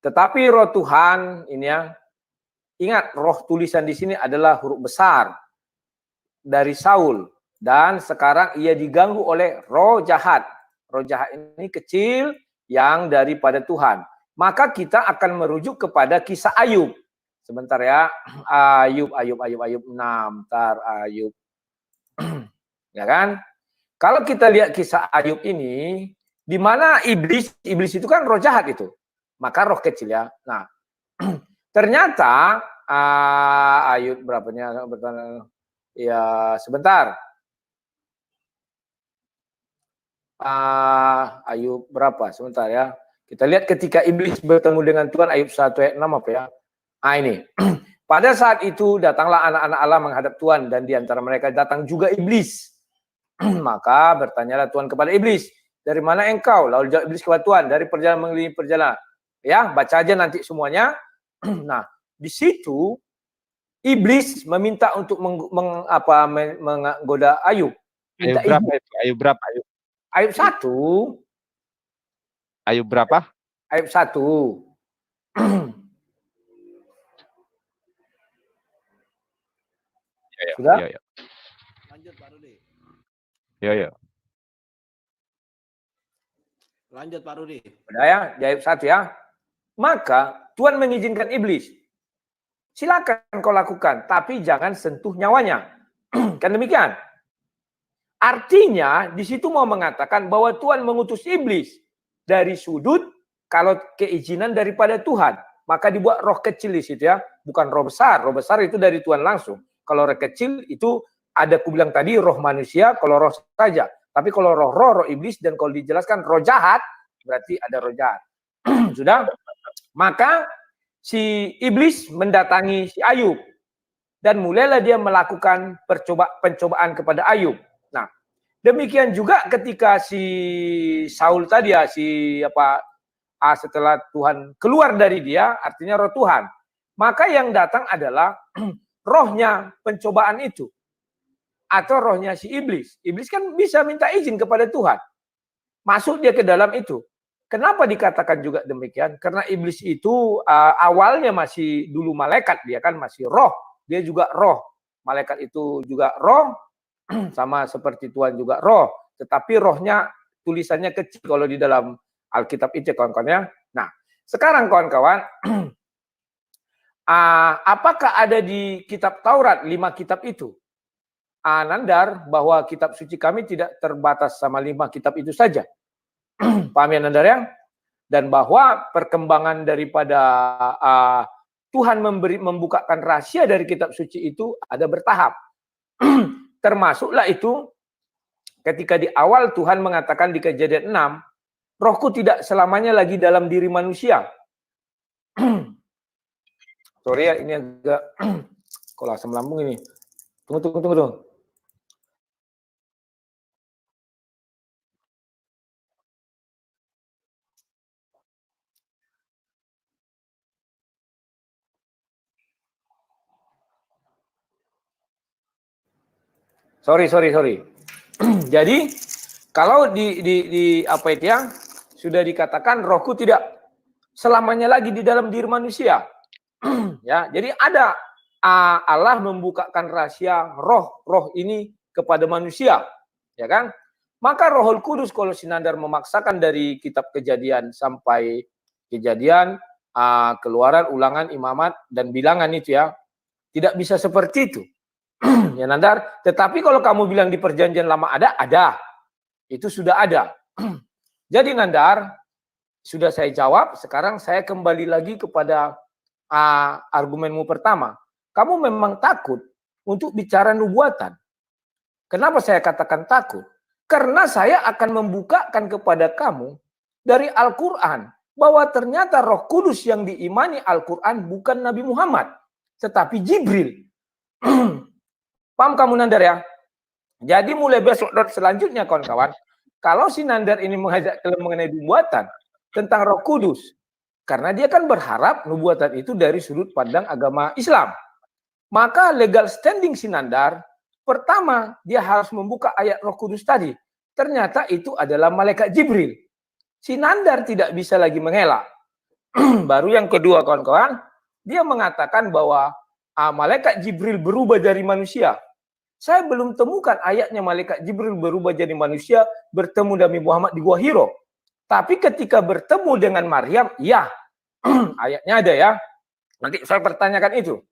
tetapi roh Tuhan ini ya, ingat roh tulisan di sini adalah huruf besar dari Saul dan sekarang ia diganggu oleh roh jahat. Roh jahat ini kecil yang daripada Tuhan. Maka kita akan merujuk kepada kisah Ayub. Sebentar ya. Ayub. Bentar, Ayub. Ya kan? Kalau kita lihat kisah Ayub ini, di mana iblis itu kan roh jahat itu. Maka roh kecil ya. Nah, ternyata Ayub berapanya? Ya, sebentar. Ayub berapa? Sebentar ya. Kita lihat ketika iblis bertemu dengan Tuhan, Ayub 1 ayat 6 apa ya? Ini. Pada saat itu datanglah anak-anak Allah menghadap Tuhan dan di antara mereka datang juga iblis. Maka bertanyalah Tuhan kepada iblis, dari mana engkau? Lalu jawab iblis kepada Tuhan, dari perjalanan mengelilingi perjalanan. Ya, baca aja nanti semuanya. Nah, di situ iblis meminta untuk menggoda Ayub. Ayub berapa itu? Ayub berapa? Ayub 1. Ayub berapa? Ayub 1. Sudah? Ya. Lanjut Pak Rudi. Ya. Lanjut Pak Rudi. Sudah ya, Ayub 1 ya. Maka Tuhan mengizinkan iblis. Silakan kau lakukan, tapi jangan sentuh nyawanya. Kan demikian. Artinya di situ mau mengatakan bahwa Tuhan mengutus iblis dari sudut kalau keizinan daripada Tuhan, maka dibuat roh kecil di situ ya, bukan roh besar. Roh besar itu dari Tuhan langsung. Kalau roh kecil itu ada aku bilang tadi roh manusia, kalau roh saja. Tapi kalau roh iblis dan kalau dijelaskan roh jahat, berarti ada roh jahat. Sudah? Maka si iblis mendatangi si Ayub dan mulailah dia melakukan pencobaan kepada Ayub. Nah, demikian juga ketika si Saul tadi ya, setelah Tuhan keluar dari dia, artinya roh Tuhan. Maka yang datang adalah rohnya pencobaan itu. Atau rohnya si iblis. Iblis kan bisa minta izin kepada Tuhan. Masuk dia ke dalam itu. Kenapa dikatakan juga demikian? Karena iblis itu awalnya masih dulu malaikat, dia kan masih roh. Dia juga roh. Malaikat itu juga roh, sama seperti Tuhan juga roh. Tetapi rohnya tulisannya kecil kalau di dalam Alkitab itu kawan-kawan ya. Nah, sekarang kawan-kawan, apakah ada di kitab Taurat 5 kitab itu? Nandar, bahwa kitab suci kami tidak terbatas sama 5 kitab itu saja. Paham ya Nandar ya? Dan bahwa perkembangan daripada Tuhan membukakan rahasia dari kitab suci itu ada bertahap. Termasuklah itu ketika di awal Tuhan mengatakan di Kejadian 6, rohku tidak selamanya lagi dalam diri manusia. Sorry ya, ini agak kalau asam lambung ini. Tunggu. Sorry. Jadi kalau di apa itu ya, sudah dikatakan rohku tidak selamanya lagi di dalam diri manusia. Ya, jadi ada Allah membukakan rahasia roh ini kepada manusia, ya kan? Maka Rohul Kudus kalau Sinandar memaksakan dari kitab Kejadian sampai Kejadian, Keluaran, Ulangan, Imamat dan Bilangan itu ya, tidak bisa seperti itu. Ya Nandar, tetapi kalau kamu bilang di Perjanjian Lama ada. Itu sudah ada. Jadi Nandar, sudah saya jawab, sekarang saya kembali lagi kepada argumenmu pertama. Kamu memang takut untuk bicara nubuatan. Kenapa saya katakan takut? Karena saya akan membukakan kepada kamu dari Al-Quran bahwa ternyata Roh Kudus yang diimani Al-Quran bukan Nabi Muhammad, tetapi Jibril. Paham kamu Nandar ya? Jadi mulai besok selanjutnya kawan-kawan, kalau si Nandar ini mengajak kalian mengenai nubuatan tentang Roh Kudus, karena dia kan berharap nubuatan itu dari sudut pandang agama Islam. Maka legal standing si Nandar, pertama dia harus membuka ayat Roh Kudus tadi. Ternyata itu adalah malaikat Jibril. Si Nandar tidak bisa lagi mengelak. Baru yang kedua kawan-kawan, dia mengatakan bahwa malaikat Jibril berubah dari manusia. Saya belum temukan ayatnya malaikat Jibril berubah jadi manusia bertemu Nabi Muhammad di Gua Hiro. Tapi ketika bertemu dengan Maryam, ya, ayatnya ada ya. Nanti saya pertanyakan itu.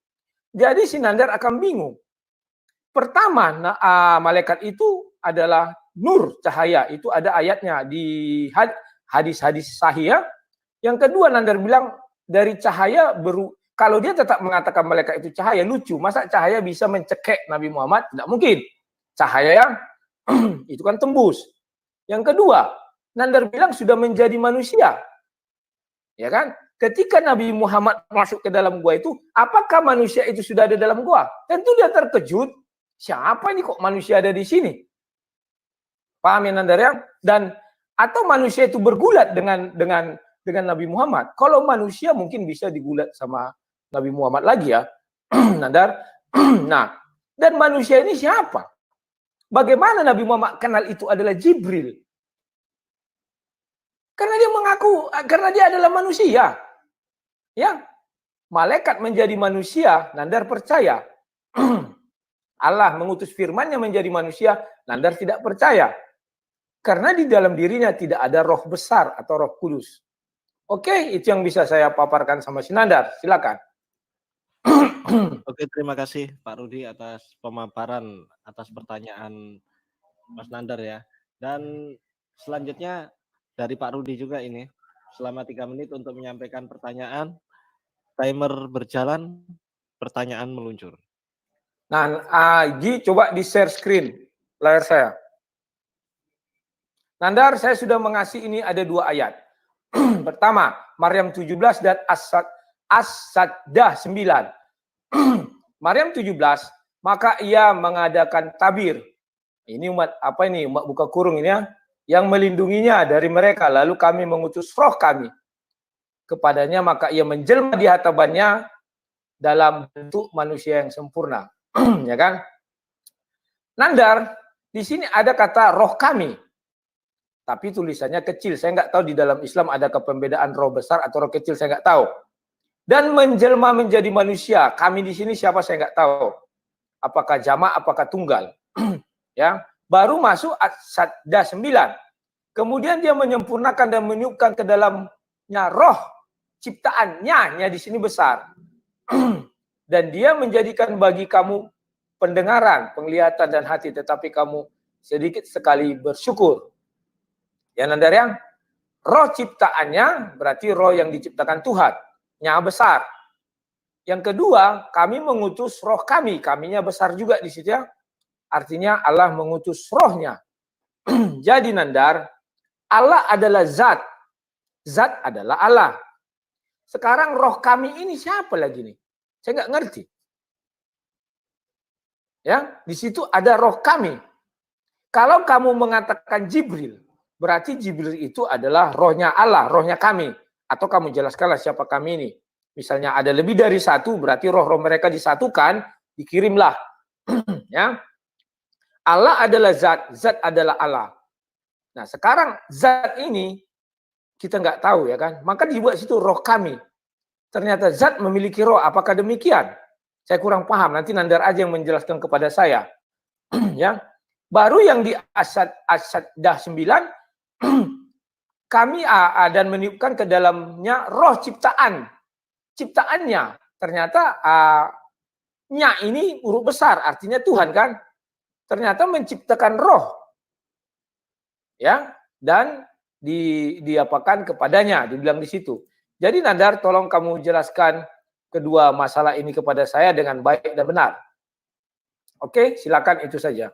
Jadi si Nandar akan bingung. Pertama, malaikat itu adalah nur, cahaya. Itu ada ayatnya di hadis-hadis sahih ya. Yang kedua Nandar bilang dari cahaya kalau dia tetap mengatakan malaikat itu cahaya, lucu. Masa cahaya bisa mencekek Nabi Muhammad? Tidak mungkin. Cahaya yang itu kan tembus. Yang kedua, Nandar bilang sudah menjadi manusia. Ya kan? Ketika Nabi Muhammad masuk ke dalam gua itu, apakah manusia itu sudah ada dalam gua? Tentu dia terkejut. Siapa ini kok manusia ada di sini? Paham ya Nandar ya? Dan atau manusia itu bergulat dengan Nabi Muhammad. Kalau manusia mungkin bisa digulat sama Nabi Muhammad lagi ya. Nandar. Nah, dan manusia ini siapa? Bagaimana Nabi Muhammad kenal itu adalah Jibril? Karena dia mengaku, karena dia adalah manusia. Ya, malaikat menjadi manusia, Nandar percaya. Allah mengutus firman-Nya menjadi manusia, Nandar tidak percaya. Karena di dalam dirinya tidak ada roh besar atau Roh Kudus. Oke, itu yang bisa saya paparkan sama si Nandar. Silakan. Oke, terima kasih Pak Rudi atas pemaparan atas pertanyaan Mas Nandar ya. Dan selanjutnya dari Pak Rudi juga ini. Selama 3 menit untuk menyampaikan pertanyaan. Timer berjalan, pertanyaan meluncur. Nah, Ji coba di share screen layar saya. Nandar, saya sudah mengasih ini ada 2 ayat. Pertama, Maryam 17 dan As-Sajdah 9. Maryam 17, maka ia mengadakan tabir. Ini umat apa ini? Umat buka kurung ini ya. Yang melindunginya dari mereka. Lalu kami mengutus roh kami kepadanya, maka ia menjelma di hadapannya dalam bentuk manusia yang sempurna. Ya kan? Nandar, di sini ada kata roh kami. Tapi tulisannya kecil. Saya nggak tahu di dalam Islam ada pembedaan roh besar atau roh kecil, saya nggak tahu. Dan menjelma menjadi manusia. Kami di sini siapa saya nggak tahu. Apakah jamak, apakah tunggal. Ya, baru masuk As-Sajdah 9. Kemudian dia menyempurnakan dan meniupkan ke dalamnya roh ciptaannya di sini besar. Dan dia menjadikan bagi kamu pendengaran, penglihatan dan hati, tetapi kamu sedikit sekali bersyukur. Ya Nandar ya, roh ciptaannya berarti roh yang diciptakan Tuhan. Nya besar. Yang kedua, kami mengutus roh kami. Kaminya besar juga di situ ya. Artinya Allah mengutus rohnya. Jadi Nandar, Allah adalah zat. Zat adalah Allah. Sekarang roh kami ini siapa lagi nih? Saya nggak ngerti. Ya, di situ ada roh kami. Kalau kamu mengatakan Jibril, berarti Jibril itu adalah rohnya Allah, rohnya kami. Atau kamu jelaskanlah siapa kami ini. Misalnya ada lebih dari satu, berarti roh-roh mereka disatukan, dikirimlah. Ya, Allah adalah zat, zat adalah Allah. Nah, sekarang zat ini kita nggak tahu ya kan, maka dibuat situ roh kami. Ternyata zat memiliki roh, apakah demikian? Saya kurang paham, nanti Nandar aja yang menjelaskan kepada saya. Ya, baru yang di Asad-dah 9, kami dan meniupkan ke dalamnya roh ciptaan. Ciptaannya, ternyata nya ini huruf besar, artinya Tuhan kan. Ternyata menciptakan roh. Ya, dan diapakan kepadanya, dibilang di situ. Jadi Nandar, tolong kamu jelaskan kedua masalah ini kepada saya dengan baik dan benar. Oke, silakan, itu saja.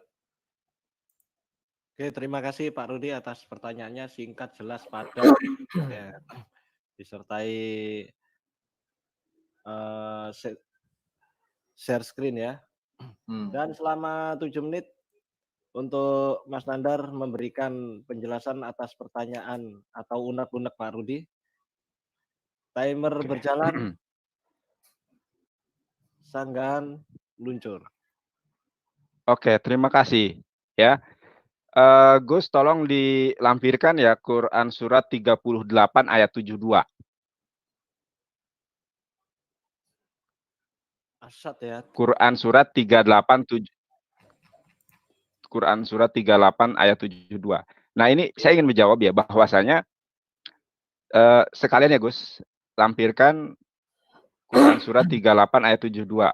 Oke, terima kasih Pak Rudi atas pertanyaannya, singkat, jelas, padat, ya, disertai share screen ya. Dan selama 7 menit untuk Mas Nandar memberikan penjelasan atas pertanyaan atau unek-unek Pak Rudi. Timer berjalan, sanggahan luncur. Oke, terima kasih. Ya, Gus, tolong dilampirkan ya Quran surat 38 ayat 72. Asad ya. Quran surat 387. Quran surat 38 ayat 72. Nah, ini saya ingin menjawab ya bahwasanya sekalian ya Gus, lampirkan Quran surat 38 ayat 72.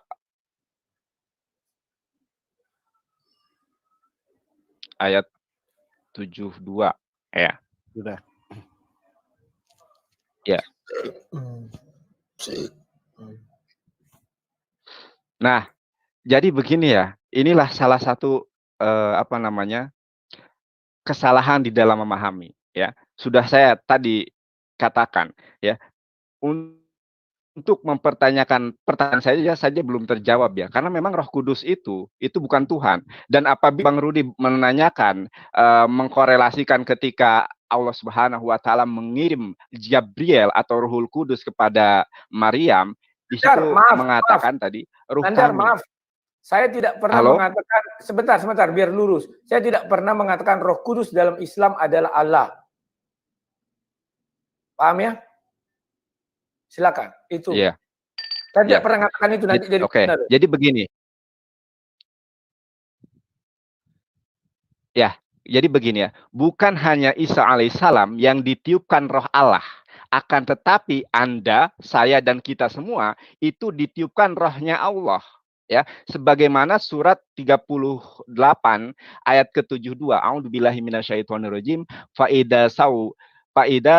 Ayat 72 ya. Sudah. Ya. Nah, jadi begini ya. Inilah salah satu kesalahan di dalam memahami ya. Sudah saya tadi katakan ya. Untuk mempertanyakan pertanyaan saja belum terjawab ya, karena memang Roh Kudus itu bukan Tuhan. Dan apabila Bang Rudi menanyakan, mengkorelasikan ketika Allah Subhanahu Wa Taala mengirim Jibril atau Ruhul Kudus kepada Maryam, di situ mengatakan tadi Ruh Nandar, kami. maaf, saya tidak pernah mengatakan, sebentar, biar lurus. Saya tidak pernah mengatakan Roh Kudus dalam Islam adalah Allah. Paham ya? Silakan, itu. Yeah. Saya tidak pernah mengatakan itu, nanti jadi benar. Jadi begini. Ya, jadi begini ya. Bukan hanya Isa alaihissalam yang ditiupkan roh Allah. Akan tetapi Anda, saya, dan kita semua itu ditiupkan rohnya Allah. Ya, sebagaimana surat 38 ayat ke-72. A'udzubillahi minasyaitonirrajim. Fa'ida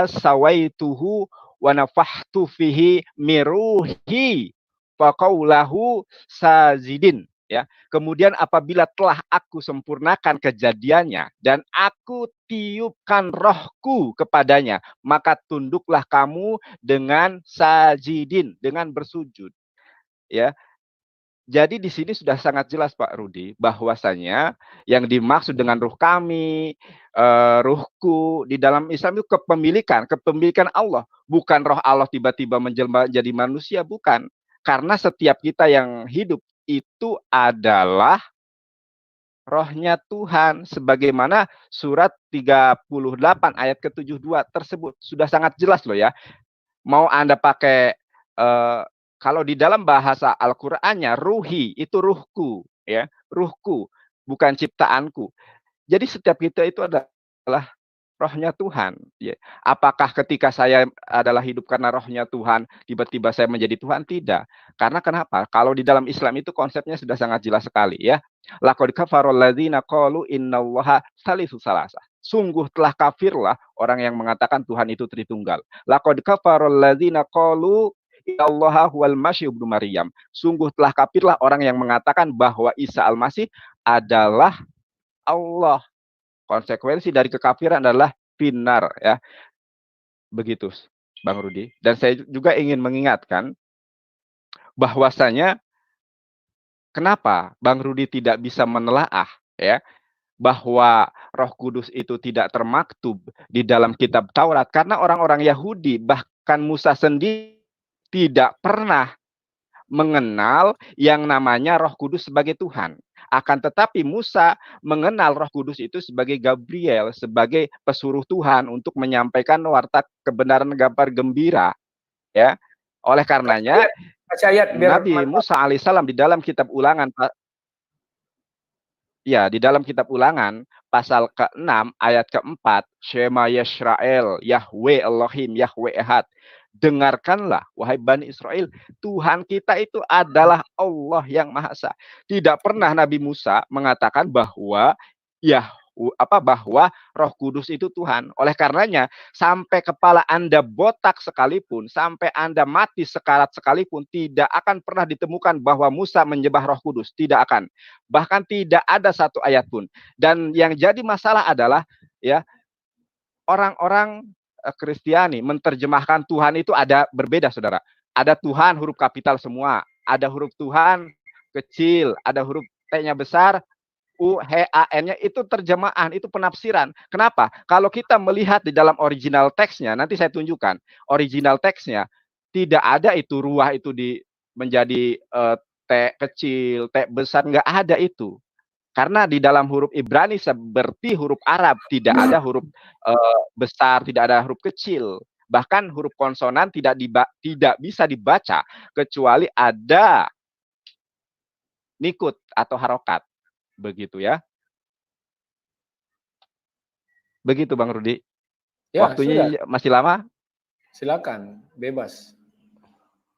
sawaituhu wa nafahtu fihi miruhi faqaulahu sajidin. Ya, kemudian apabila telah aku sempurnakan kejadiannya dan aku tiupkan rohku kepadanya, maka tunduklah kamu dengan sajidin, dengan bersujud. Ya. Jadi di sini sudah sangat jelas Pak Rudi bahwasanya yang dimaksud dengan ruh kami, ruhku di dalam Islam itu kepemilikan Allah, bukan roh Allah tiba-tiba menjelma jadi manusia, bukan. Karena setiap kita yang hidup itu adalah rohnya Tuhan, sebagaimana surat 38 ayat ke-72 tersebut sudah sangat jelas loh ya. Mau Anda pakai kalau di dalam bahasa Al-Qur'annya ruhi itu ruhku ya, ruhku bukan ciptaanku. Jadi setiap kita itu adalah rohnya Tuhan ya. Apakah ketika saya adalah hidup karena rohnya Tuhan tiba-tiba saya menjadi Tuhan? Tidak. Karena kenapa? Kalau di dalam Islam itu konsepnya sudah sangat jelas sekali ya. Laqad kafarul ladzina qalu innallaha salisu salasah. Sungguh telah kafirlah orang yang mengatakan Tuhan itu Tritunggal. Laqad kafarul ladzina qalu innallaha huwal masih ibnu Maryam. Sungguh telah kafirlah orang yang mengatakan bahwa Isa Al-Masih adalah Allah. Konsekuensi dari kekafiran adalah finar, ya. Begitu, Bang Rudi. Dan saya juga ingin mengingatkan bahwasanya kenapa Bang Rudi tidak bisa menelaah, ya, bahwa Roh Kudus itu tidak termaktub di dalam kitab Taurat karena orang-orang Yahudi bahkan Musa sendiri tidak pernah mengenal yang namanya Roh Kudus sebagai Tuhan. Akan tetapi Musa mengenal Roh Kudus itu sebagai Gabriel, sebagai pesuruh Tuhan untuk menyampaikan warta kebenaran kabar gembira, ya. Oleh karenanya Kasih ayat biar Nabi Musa alaihissalam di dalam kitab Ulangan, ya, di dalam kitab Ulangan pasal ke-6 ayat ke-4, Shema Yisrael, Yahweh Elohim, Yahweh Ehad. Dengarkanlah wahai Bani Israel, Tuhan kita itu adalah Allah yang Maha Esa. Tidak pernah Nabi Musa mengatakan bahwa bahwa Roh Kudus itu Tuhan. Oleh karenanya, sampai kepala Anda botak sekalipun, sampai Anda mati sekarat sekalipun, tidak akan pernah ditemukan bahwa Musa menyembah Roh Kudus. Tidak akan. Bahkan tidak ada satu ayat pun. Dan yang jadi masalah adalah, ya, orang-orang Kristiani menerjemahkan Tuhan itu ada berbeda, saudara. Ada Tuhan huruf kapital semua, ada huruf Tuhan kecil, ada huruf T-nya besar, U-H-A-N-nya, itu terjemahan, itu penafsiran. Kenapa? Kalau kita melihat di dalam original teksnya, nanti saya tunjukkan, original teksnya tidak ada itu ruah itu menjadi T kecil, T besar, nggak ada itu. Karena di dalam huruf Ibrani seperti huruf Arab, tidak ada huruf besar, tidak ada huruf kecil. Bahkan huruf konsonan tidak bisa dibaca kecuali ada nikut atau harokat. Begitu, ya. Begitu Bang Rudi. ya, Waktunya sudah. masih lama? Silakan, bebas.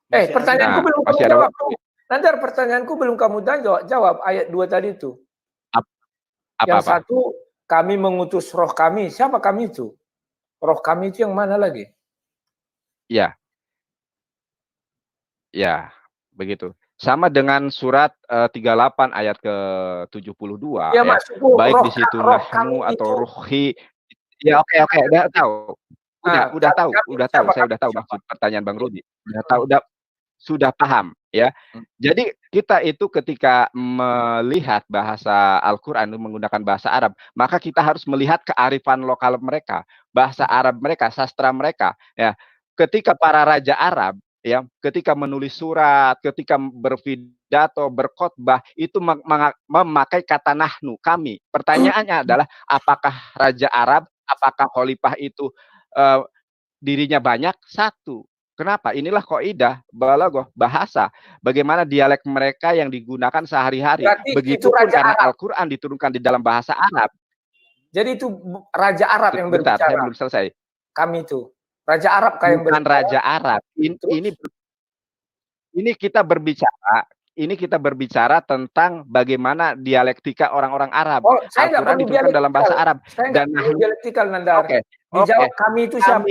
Masih Pertanyaanku Nah, belum masih kamu ada jawab. waktu. Nandar, pertanyaanku belum kamu jawab ayat 2 tadi itu. Yang Apa-apa? satu, kami mengutus roh kami. Siapa kami itu? Roh kami itu yang mana lagi? Ya. Ya, begitu. Sama dengan surat 38 ayat ke-72, Ya, ya. maksudku Baik roh, di situ roh kami nahnu atau itu. ruhi. Ya, oke, udah tahu. Udah tahu, Kami saya udah tahu siapa? maksud pertanyaan Bang Rudi. Udah tahu, sudah paham, ya. Jadi kita itu ketika melihat bahasa Al-Qur'an menggunakan bahasa Arab, maka kita harus melihat kearifan lokal mereka, bahasa Arab mereka, sastra mereka, ya. Ketika para raja Arab, ya, ketika menulis surat, ketika berpidato, berkhotbah, itu memakai kata nahnu, kami. Pertanyaannya adalah apakah raja Arab, apakah khalifah itu dirinya banyak? Satu. Kenapa? Inilah kaidah balaghah, bahasa. Bagaimana dialek mereka yang digunakan sehari-hari. Berarti itu Begitupun raja karena Arab. Al-Qur'an diturunkan di dalam bahasa Arab. Jadi itu raja Arab yang Bentar, berbicara. saya belum selesai. Kami itu raja Arab yang Bukan berbicara. raja Arab. Ini kita berbicara tentang bagaimana dialektika orang-orang Arab. Oh, saya nggak Al-Qur'an perlu diturunkan dalam bahasa Arab. Saya nggak perlu dialektikal, Nandar. Oke. Dijawab kami itu siapa?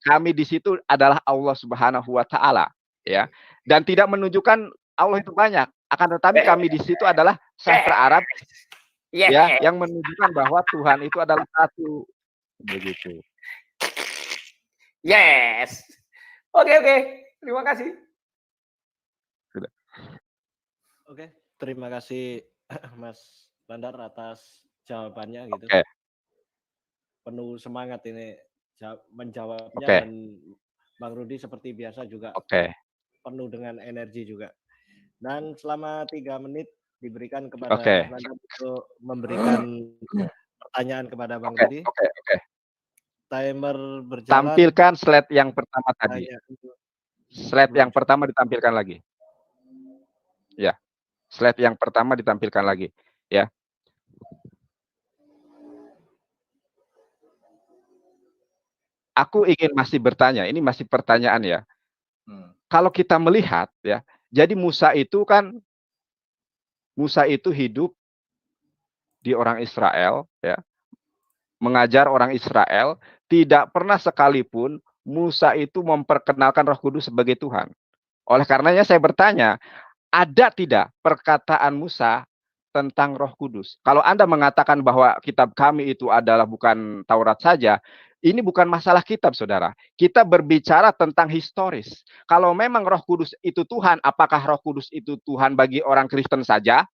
Kami di situ adalah Allah Subhanahu wa taala, ya. Dan tidak menunjukkan Allah itu banyak, akan tetapi kami di situ adalah sastra Arab, ya, yang menunjukkan bahwa Tuhan itu adalah satu. Begitu. Yes. Oke. Terima kasih. Sudah. Oke, terima kasih Mas Nandar atas jawabannya gitu. Oke. Penuh semangat ini menjawabnya, Oke. dan Bang Rudi seperti biasa juga Oke. penuh dengan energi juga. Dan selama 3 menit diberikan kepada Oke. Mas Nandar untuk memberikan pertanyaan kepada Bang Oke. Rudi. Oke. Timer berjalan. Tampilkan slide yang pertama tadi. Hanya untuk Slide yang pertama ditampilkan lagi. Ya. Slide yang pertama ditampilkan lagi, ya. Aku ingin masih bertanya, ini masih pertanyaan, ya. Kalau kita melihat, ya, jadi Musa itu hidup di orang Israel, ya. Mengajar orang Israel, tidak pernah sekalipun Musa itu memperkenalkan Roh Kudus sebagai Tuhan. Oleh karenanya saya bertanya, ada tidak perkataan Musa tentang Roh Kudus. Kalau Anda mengatakan bahwa kitab kami itu adalah bukan Taurat saja, ini bukan masalah kitab, saudara. Kita berbicara tentang historis. Kalau memang Roh Kudus itu Tuhan, apakah Roh Kudus itu Tuhan bagi orang Kristen saja?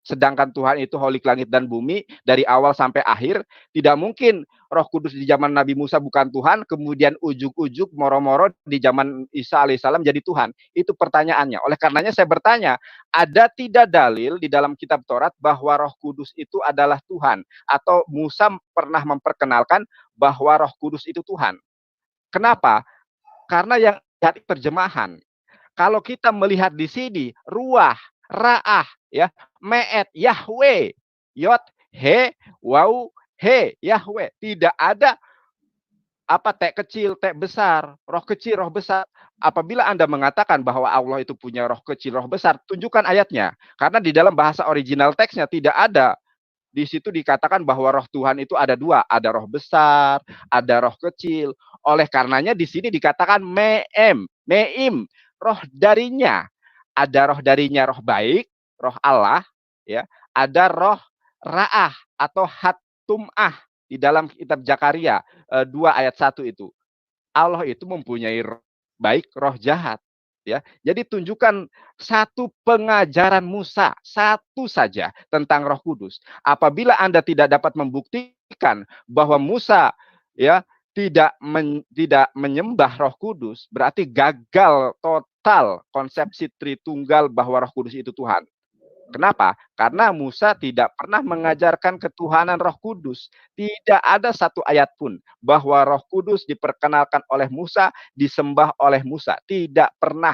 Sedangkan Tuhan itu holik langit dan bumi dari awal sampai akhir. Tidak mungkin Roh Kudus di zaman Nabi Musa bukan Tuhan, kemudian ujuk-ujuk moro-moro di zaman Isa alaihissalam jadi Tuhan. Itu pertanyaannya. Oleh karenanya saya bertanya, ada tidak dalil di dalam kitab Taurat bahwa Roh Kudus itu adalah Tuhan? Atau Musa pernah memperkenalkan bahwa Roh Kudus itu Tuhan? Kenapa? Karena yang dari terjemahan. Kalau kita melihat di sini, ruah, ra'ah, ya, me'et, Yahweh, yot, he, wau, he, Yahweh. Tidak ada apa te kecil, te besar, roh kecil, roh besar. Apabila Anda mengatakan bahwa Allah itu punya roh kecil, roh besar, tunjukkan ayatnya. Karena di dalam bahasa original teksnya tidak ada. Di situ dikatakan bahwa roh Tuhan itu ada dua, ada roh besar, ada roh kecil. Oleh karenanya di sini dikatakan meim, roh darinya. Ada roh darinya roh baik, roh Allah, ya. Ada roh ra'ah atau hatumah di dalam kitab Zakaria 2 ayat 1 itu. Allah itu mempunyai roh baik, roh jahat, ya. Jadi tunjukkan satu pengajaran Musa, satu saja tentang Roh Kudus. Apabila Anda tidak dapat membuktikan bahwa Musa, ya, tidak menyembah Roh Kudus, berarti gagal total konsepsi Tritunggal bahwa Roh Kudus itu Tuhan. Kenapa? Karena Musa tidak pernah mengajarkan ketuhanan Roh Kudus. Tidak ada satu ayat pun bahwa Roh Kudus diperkenalkan oleh Musa, disembah oleh Musa. Tidak pernah.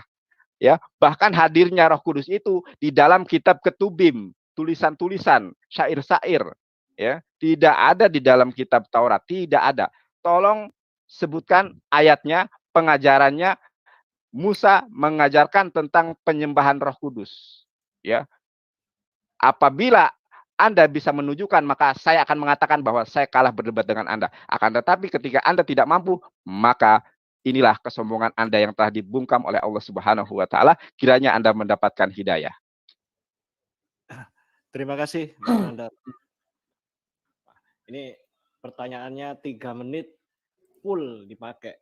Ya, bahkan hadirnya Roh Kudus itu di dalam kitab Ketubim, tulisan-tulisan, syair-syair, ya, tidak ada di dalam kitab Taurat, tidak ada. Tolong sebutkan ayatnya, pengajarannya. Musa mengajarkan tentang penyembahan Roh Kudus, ya. Apabila Anda bisa menunjukkan, maka saya akan mengatakan bahwa saya kalah berdebat dengan Anda. Akan tetapi ketika Anda tidak mampu, maka inilah kesombongan Anda yang telah dibungkam oleh Allah Subhanahu wa taala. Kiranya Anda mendapatkan hidayah. Terima kasih, Mas Nandar. Ini pertanyaannya 3 menit full dipakai.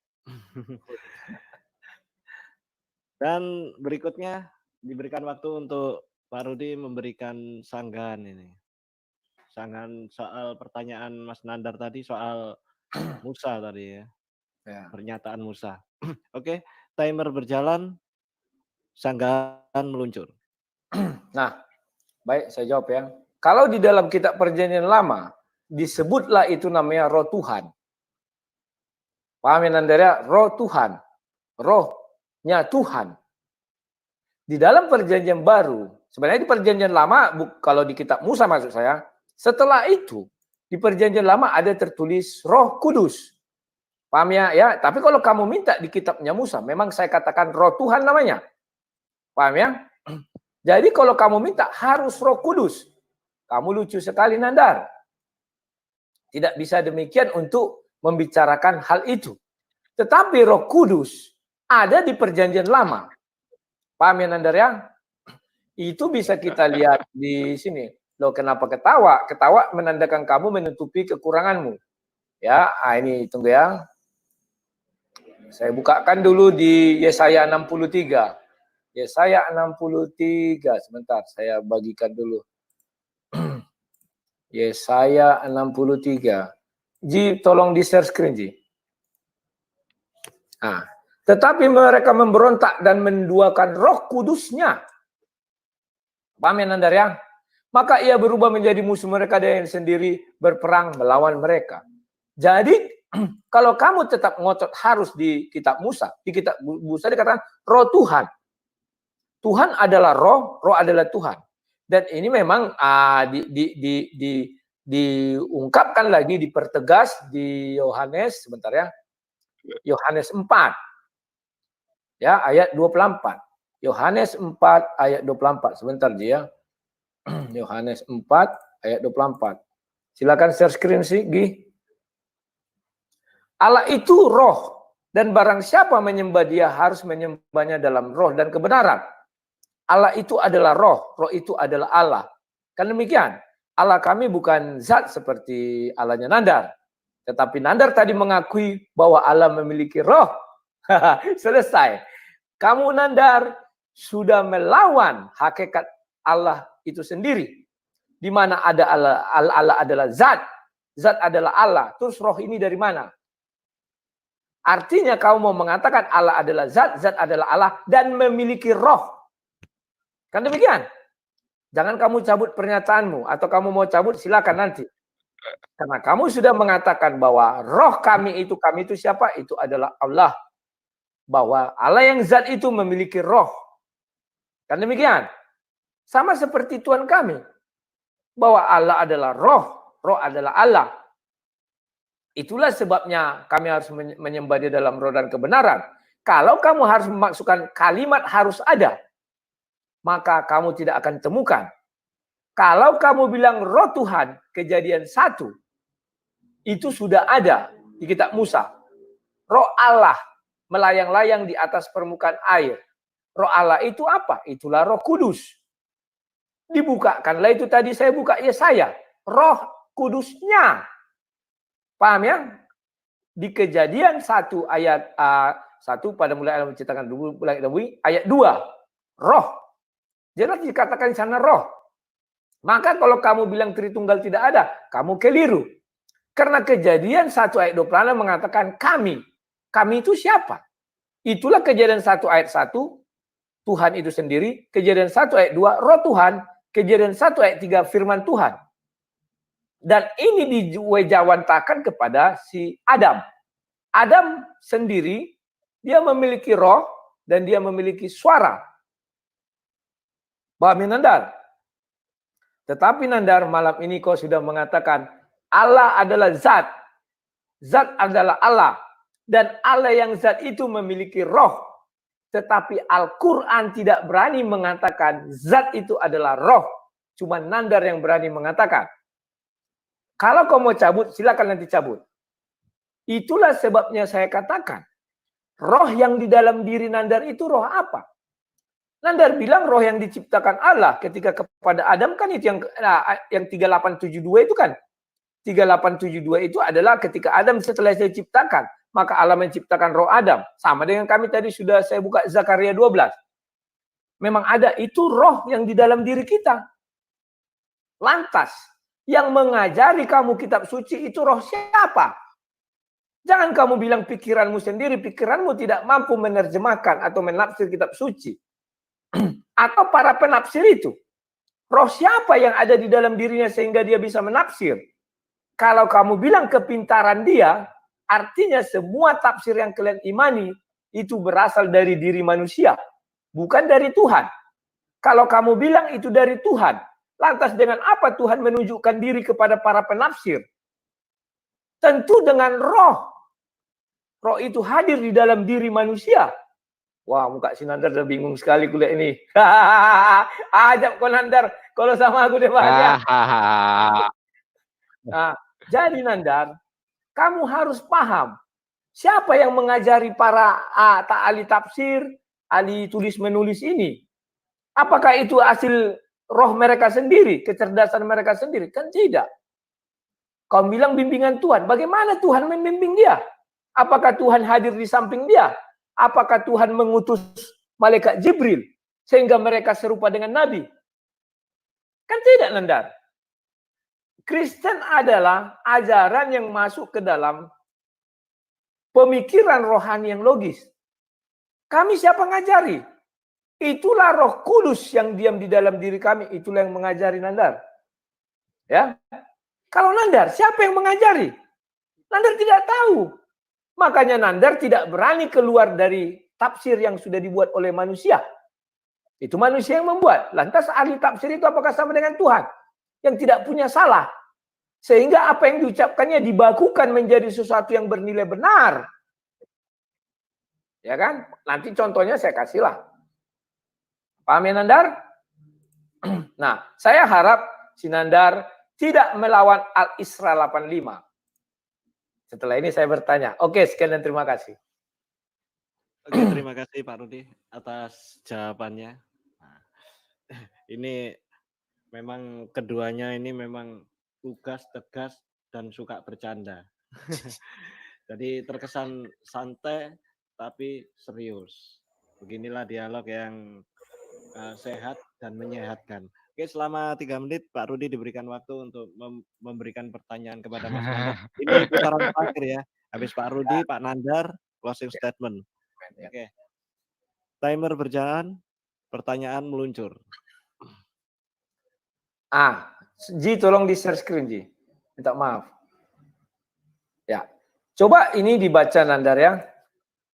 Dan berikutnya diberikan waktu untuk Pak Rudi memberikan sanggahan ini. Sanggahan soal pertanyaan Mas Nandar tadi soal Musa tadi ya. Ya. Pernyataan Musa. Oke, timer berjalan, sanggahan meluncur. Nah, baik saya jawab ya. Kalau di dalam kitab Perjanjian Lama disebutlah itu namanya Roh Tuhan. Paham ya Nandara? Roh Tuhan. Rohnya Tuhan. Di dalam Perjanjian Baru, sebenarnya di Perjanjian Lama, kalau di kitab Musa maksud saya, setelah itu di Perjanjian Lama ada tertulis Roh Kudus. Paham ya? Ya, tapi kalau kamu minta di kitabnya Musa, memang saya katakan Roh Tuhan namanya. Paham ya? Jadi kalau kamu minta harus Roh Kudus. Kamu lucu sekali Nandar. Tidak bisa demikian untuk membicarakan hal itu. Tetapi Roh Kudus ada di Perjanjian Lama. Paham ya Nandar ya? Itu bisa kita lihat di sini. Loh kenapa ketawa? Ketawa menandakan kamu menutupi kekuranganmu. Ya, ini tunggu ya. Saya bukakan dulu di Yesaya 63. Yesaya 63. Sebentar, saya bagikan dulu. Yesaya 63. Ji, tolong di share screen, Ji. Nah, tetapi mereka memberontak dan menduakan Roh Kudusnya. Paham ya Nandar ya? Maka ia berubah menjadi musuh mereka dan sendiri berperang melawan mereka. Jadi kalau kamu tetap ngotot harus di kitab Musa, di kitab Musa dikatakan Roh Tuhan. Tuhan adalah roh, roh adalah Tuhan. Dan ini memang diungkapkan lagi, dipertegas di Yohanes, sebentar ya. Yohanes 4. Ya, ayat 24. Yohanes 4 ayat 24. Sebentar dia. Yohanes 4 ayat 24. Silakan share screen sih, Gi. Allah itu roh, dan barang siapa menyembah dia harus menyembahnya dalam roh dan kebenaran. Allah itu adalah roh, roh itu adalah Allah. Kan demikian. Allah kami bukan zat seperti Allahnya Nandar. Tetapi Nandar tadi mengakui bahwa Allah memiliki roh. Selesai. Kamu Nandar sudah melawan hakikat Allah itu sendiri. Di mana ada Allah, Allah adalah zat. Zat adalah Allah. Terus roh ini dari mana? Artinya kamu mau mengatakan Allah adalah zat, zat adalah Allah, dan memiliki roh. Kan demikian? Jangan kamu cabut pernyataanmu, atau kamu mau cabut silakan nanti. Karena kamu sudah mengatakan bahwa roh kami itu siapa? Itu adalah Allah. Bahwa Allah yang zat itu memiliki roh. Kan demikian? Sama seperti Tuhan kami. Bahwa Allah adalah roh, roh adalah Allah. Itulah sebabnya kami harus menyembah Dia dalam roh dan kebenaran. Kalau kamu harus memasukkan kalimat harus ada, maka kamu tidak akan temukan. Kalau kamu bilang roh Tuhan, Kejadian 1, itu sudah ada di kitab Musa. Roh Allah melayang-layang di atas permukaan air. Roh Allah itu apa? Itulah Roh Kudus. Dibukakanlah itu tadi saya buka Yesaya. Roh Kudusnya. Paham ya? Di Kejadian 1 ayat 1 pada mulai Allah menciptakan langit dan bumi, ayat 2. Roh. Jelas dikatakan di sana roh. Maka kalau kamu bilang Tritunggal tidak ada, kamu keliru. Karena Kejadian 1 ayat 26 mengatakan kami. Kami itu siapa? Itulah Kejadian 1 ayat 1, Tuhan itu sendiri. Kejadian 1 ayat 2, roh Tuhan. Kejadian 1 ayat 3, firman Tuhan. Dan ini diwejawantakan kepada si Adam. Adam sendiri, dia memiliki roh dan dia memiliki suara. Paham Nandar? Tetapi Nandar, malam ini kau sudah mengatakan Allah adalah zat. Zat adalah Allah. Dan Allah yang zat itu memiliki roh. Tetapi Al-Quran tidak berani mengatakan zat itu adalah roh. Cuma Nandar yang berani mengatakan. Kalau kau mau cabut, silakan nanti cabut. Itulah sebabnya saya katakan. Roh yang di dalam diri Nandar itu roh apa? Nandar bilang roh yang diciptakan Allah ketika kepada Adam kan itu yang 3872 itu kan. 3872 itu adalah ketika Adam setelah saya ciptakan. Maka Allah menciptakan roh Adam. Sama dengan kami tadi sudah saya buka Zakaria 12. Memang ada itu roh yang di dalam diri kita. Lantas, yang mengajari kamu kitab suci itu roh siapa? Jangan kamu bilang pikiranmu sendiri. Pikiranmu tidak mampu menerjemahkan atau menafsir kitab suci. Atau para penafsir itu. Roh siapa yang ada di dalam dirinya sehingga dia bisa menafsir? Kalau kamu bilang kepintaran dia, artinya semua tafsir yang kalian imani itu berasal dari diri manusia, bukan dari Tuhan. Kalau kamu bilang itu dari Tuhan, lantas dengan apa Tuhan menunjukkan diri kepada para penafsir? Tentu dengan roh. Roh itu hadir di dalam diri manusia. Wah, muka si Nandar udah bingung sekali kuliah ini. Ajab kau Nandar, kalau sama aku deh bahagia. Nah, jadi Nandar, kamu harus paham siapa yang mengajari para ahli tafsir, ahli tulis menulis ini. Apakah itu hasil roh mereka sendiri, kecerdasan mereka sendiri? Kan tidak. Kau bilang bimbingan Tuhan. Bagaimana Tuhan membimbing dia? Apakah Tuhan hadir di samping dia? Apakah Tuhan mengutus malaikat Jibril sehingga mereka serupa dengan Nabi? Kan tidak, Nandar. Kristen adalah ajaran yang masuk ke dalam pemikiran rohani yang logis. Kami siapa ngajari? Itulah Roh Kudus yang diam di dalam diri kami. Itulah yang mengajari Nandar. Ya, kalau Nandar, siapa yang mengajari? Nandar tidak tahu. Makanya Nandar tidak berani keluar dari tafsir yang sudah dibuat oleh manusia. Itu manusia yang membuat. Lantas ahli tafsir itu apakah sama dengan Tuhan? Yang tidak punya salah. Sehingga apa yang diucapkannya dibakukan menjadi sesuatu yang bernilai benar. Ya kan? Nanti contohnya saya kasihlah. Paham ya Nandar? Nah, saya harap si Nandar tidak melawan Al-Isra 85. Setelah ini saya bertanya. Oke, sekian dan terima kasih. Oke, terima kasih Pak Rudi atas jawabannya. Nah, ini memang keduanya ini memang tugas, tegas, dan suka bercanda. Jadi terkesan santai tapi serius. Beginilah dialog yang sehat dan menyehatkan. Oke, selama 3 menit Pak Rudi diberikan waktu untuk memberikan pertanyaan kepada Mas Nandar. Ini putaran terakhir ya. Habis Pak Rudi, Pak Nandar, closing statement. Oke. Timer berjalan, pertanyaan meluncur. Ji tolong di share screen Ji. Minta maaf. Ya. Coba ini dibaca Nandar ya.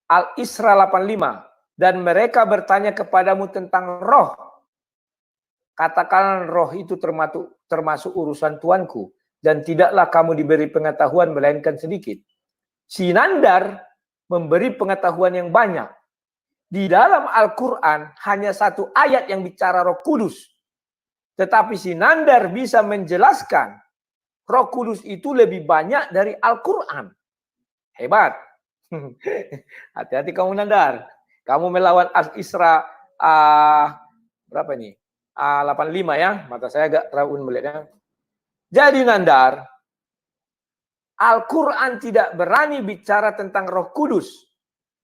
Al-Isra 85. Dan mereka bertanya kepadamu tentang roh. Katakan roh itu termasuk urusan Tuanku. Dan tidaklah kamu diberi pengetahuan melainkan sedikit. Si Nandar memberi pengetahuan yang banyak. Di dalam Al-Quran hanya satu ayat yang bicara Roh Kudus. Tetapi si Nandar bisa menjelaskan Roh Kudus itu lebih banyak dari Al-Quran. Hebat. Hati-hati kamu Nandar. Kamu melawan Al-Isra berapa ini? 85 ya. Mata saya agak raun melihatnya. Jadi Nandar, Al-Quran tidak berani bicara tentang Roh Kudus.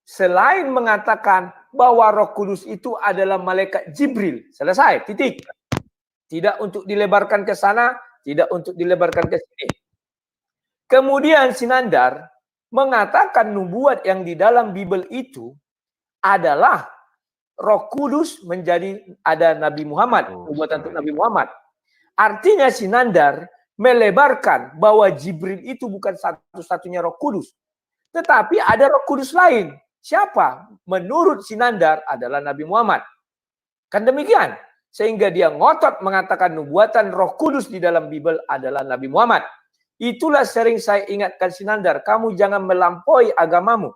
Selain mengatakan bahwa Roh Kudus itu adalah malaikat Jibril. Selesai, titik. Tidak untuk dilebarkan ke sana, tidak untuk dilebarkan ke sini. Kemudian Sinandar mengatakan nubuat yang di dalam Bible itu adalah Roh Kudus menjadi ada Nabi Muhammad, nubuatan untuk Nabi Muhammad. Artinya Sinandar melebarkan bahwa Jibril itu bukan satu-satunya Roh Kudus. Tetapi ada Roh Kudus lain. Siapa? Menurut Sinandar adalah Nabi Muhammad. Kan demikian. Sehingga dia ngotot mengatakan nubuatan Roh Kudus di dalam Bible adalah Nabi Muhammad. Itulah sering saya ingatkan Sinandar, kamu jangan melampaui agamamu.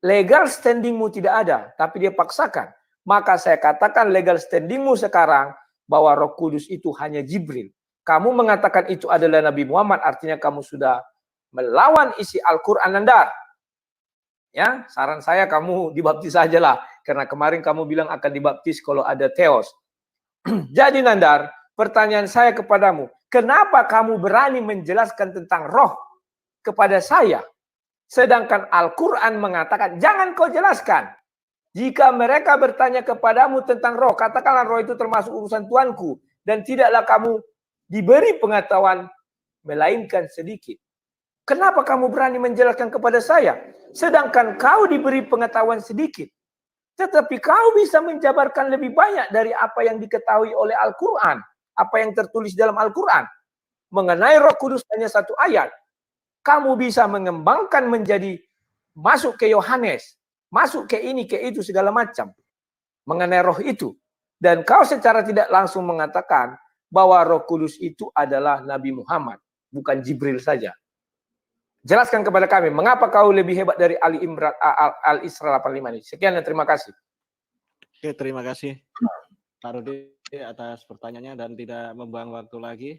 Legal standingmu tidak ada, tapi dia paksakan. Maka saya katakan legal standingmu sekarang bahwa Roh Kudus itu hanya Jibril. Kamu mengatakan itu adalah Nabi Muhammad, artinya kamu sudah melawan isi Al-Quran Nandar. Ya, saran saya kamu dibaptis saja lah. Karena kemarin kamu bilang akan dibaptis kalau ada Theos. Jadi Nandar, pertanyaan saya kepadamu, kenapa kamu berani menjelaskan tentang roh kepada saya? Sedangkan Al-Quran mengatakan, jangan kau jelaskan. Jika mereka bertanya kepadamu tentang roh, katakanlah roh itu termasuk urusan Tuanku. Dan tidaklah kamu diberi pengetahuan, melainkan sedikit. Kenapa kamu berani menjelaskan kepada saya? Sedangkan kau diberi pengetahuan sedikit. Tetapi kau bisa menjabarkan lebih banyak dari apa yang diketahui oleh Al-Quran. Apa yang tertulis dalam Al-Quran. Mengenai Roh Kudus hanya satu ayat. Kamu bisa mengembangkan menjadi masuk ke Yohanes. Masuk ke ini, ke itu, segala macam. Mengenai roh itu. Dan kau secara tidak langsung mengatakan bahwa Roh Kudus itu adalah Nabi Muhammad. Bukan Jibril saja. Jelaskan kepada kami, mengapa kau lebih hebat dari Al-Isra 85 ini? Sekian dan terima kasih. Oke, terima kasih Pak Rudi atas pertanyaannya dan tidak membuang waktu lagi.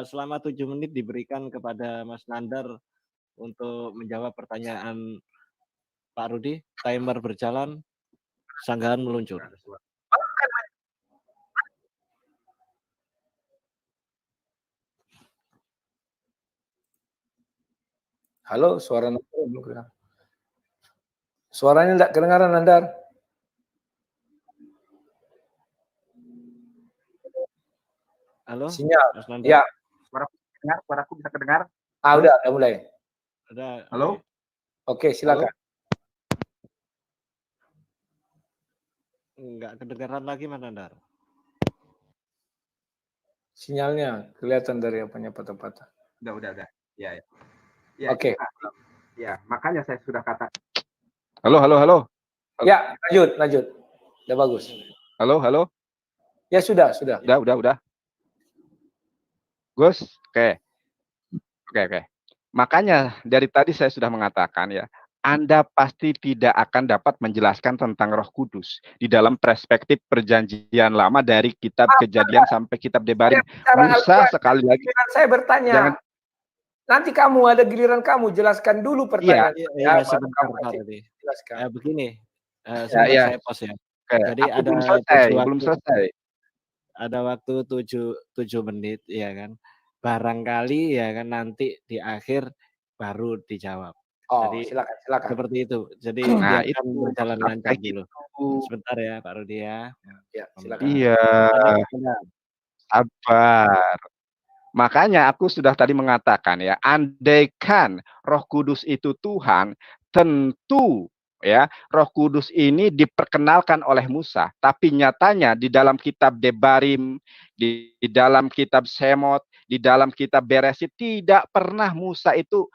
Selama 7 menit diberikan kepada Mas Nandar untuk menjawab pertanyaan Pak Rudi. Timer berjalan, sanggahan meluncur. Halo, suara Nandar belum kedengaran. Suaranya tidak kedengaran Nandar. Halo, sinyal. Mas Nandar. Ya. Suaraku bisa kedengar? Udah mulai. Ada. Halo? Oke, silakan. Enggak kedengaran lagi Mas Nandar. Sinyalnya kelihatan dari apanya patah-patah. Udah. Ya. Oke. Ya, makanya saya sudah kata. Halo. Ya, lanjut. Udah bagus. Halo. Ya, sudah. Udah. Gus, oke. Makanya dari tadi saya sudah mengatakan ya, Anda pasti tidak akan dapat menjelaskan tentang Roh Kudus di dalam perspektif perjanjian lama dari kitab Kejadian sampai kitab Debarim. Musa sekali lagi. Saya bertanya. Nanti kamu ada giliran kamu jelaskan dulu pertanyaan. Iya, sebentar Pak Rudi. Jelaskan. Begini. Saya pause ya. Oke, Jadi aku ada belum selesai. ada waktu 7 menit ya kan. Barangkali ya kan nanti di akhir baru dijawab. Oh, Jadi silakan. seperti itu. Jadi Nah, biarkan itu berjalan harus lancar kayak dulu. gitu. Sebentar ya Pak Rudi ya. Ya, silakan. Sebentar. Iya, Sebentar. sabar. Makanya aku sudah tadi mengatakan ya, andaikan Roh Kudus itu Tuhan, tentu ya Roh Kudus ini diperkenalkan oleh Musa, tapi nyatanya di dalam kitab Debarim, di dalam kitab Semot, di dalam kitab Beresit tidak pernah Musa itu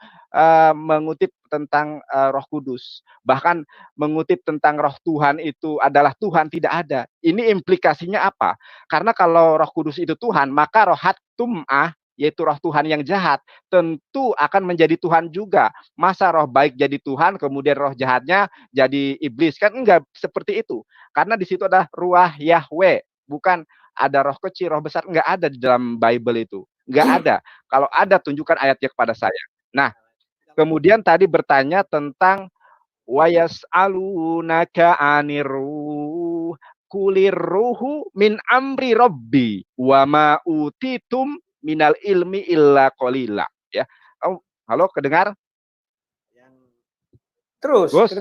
mengutip tentang Roh Kudus. Bahkan mengutip tentang Roh Tuhan itu adalah Tuhan tidak ada. Ini implikasinya apa? Karena kalau Roh Kudus itu Tuhan, maka rohat tum'ah, yaitu roh Tuhan yang jahat, tentu akan menjadi Tuhan juga. Masa roh baik jadi Tuhan, kemudian roh jahatnya jadi iblis? Kan enggak seperti itu. Karena di situ ada ruah Yahweh, bukan ada roh kecil, roh besar. Enggak ada di dalam Bible itu. Enggak ada. Kalau ada, tunjukkan ayatnya kepada saya. Nah, kemudian tadi bertanya tentang wayas'alunaka aniruh kulir ruhu min amri rabbi wa ma utitum minal ilmi illa qalila, ya. Oh, halo, kedengar? Terus, Gus?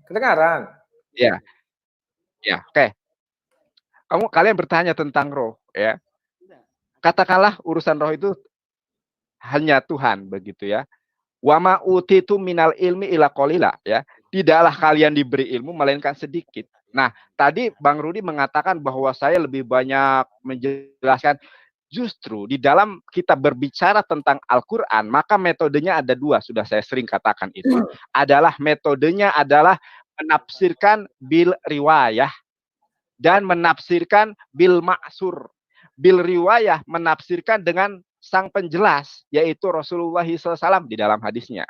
kedengaran. Ya. Ya, oke. Kalian bertanya tentang roh, ya. Katakanlah urusan roh itu hanya Tuhan, begitu ya. Wa ma utitum minal ilmi illa qalila, ya. Tidaklah kalian diberi ilmu melainkan sedikit. Nah, tadi Bang Rudi mengatakan bahwa saya lebih banyak menjelaskan. Justru di dalam kita berbicara tentang Al-Quran, maka metodenya ada dua, sudah saya sering katakan itu. Adalah metodenya adalah menafsirkan bil riwayah dan menafsirkan bil maksur. Bil riwayah menafsirkan dengan sang penjelas, yaitu Rasulullah SAW di dalam hadisnya.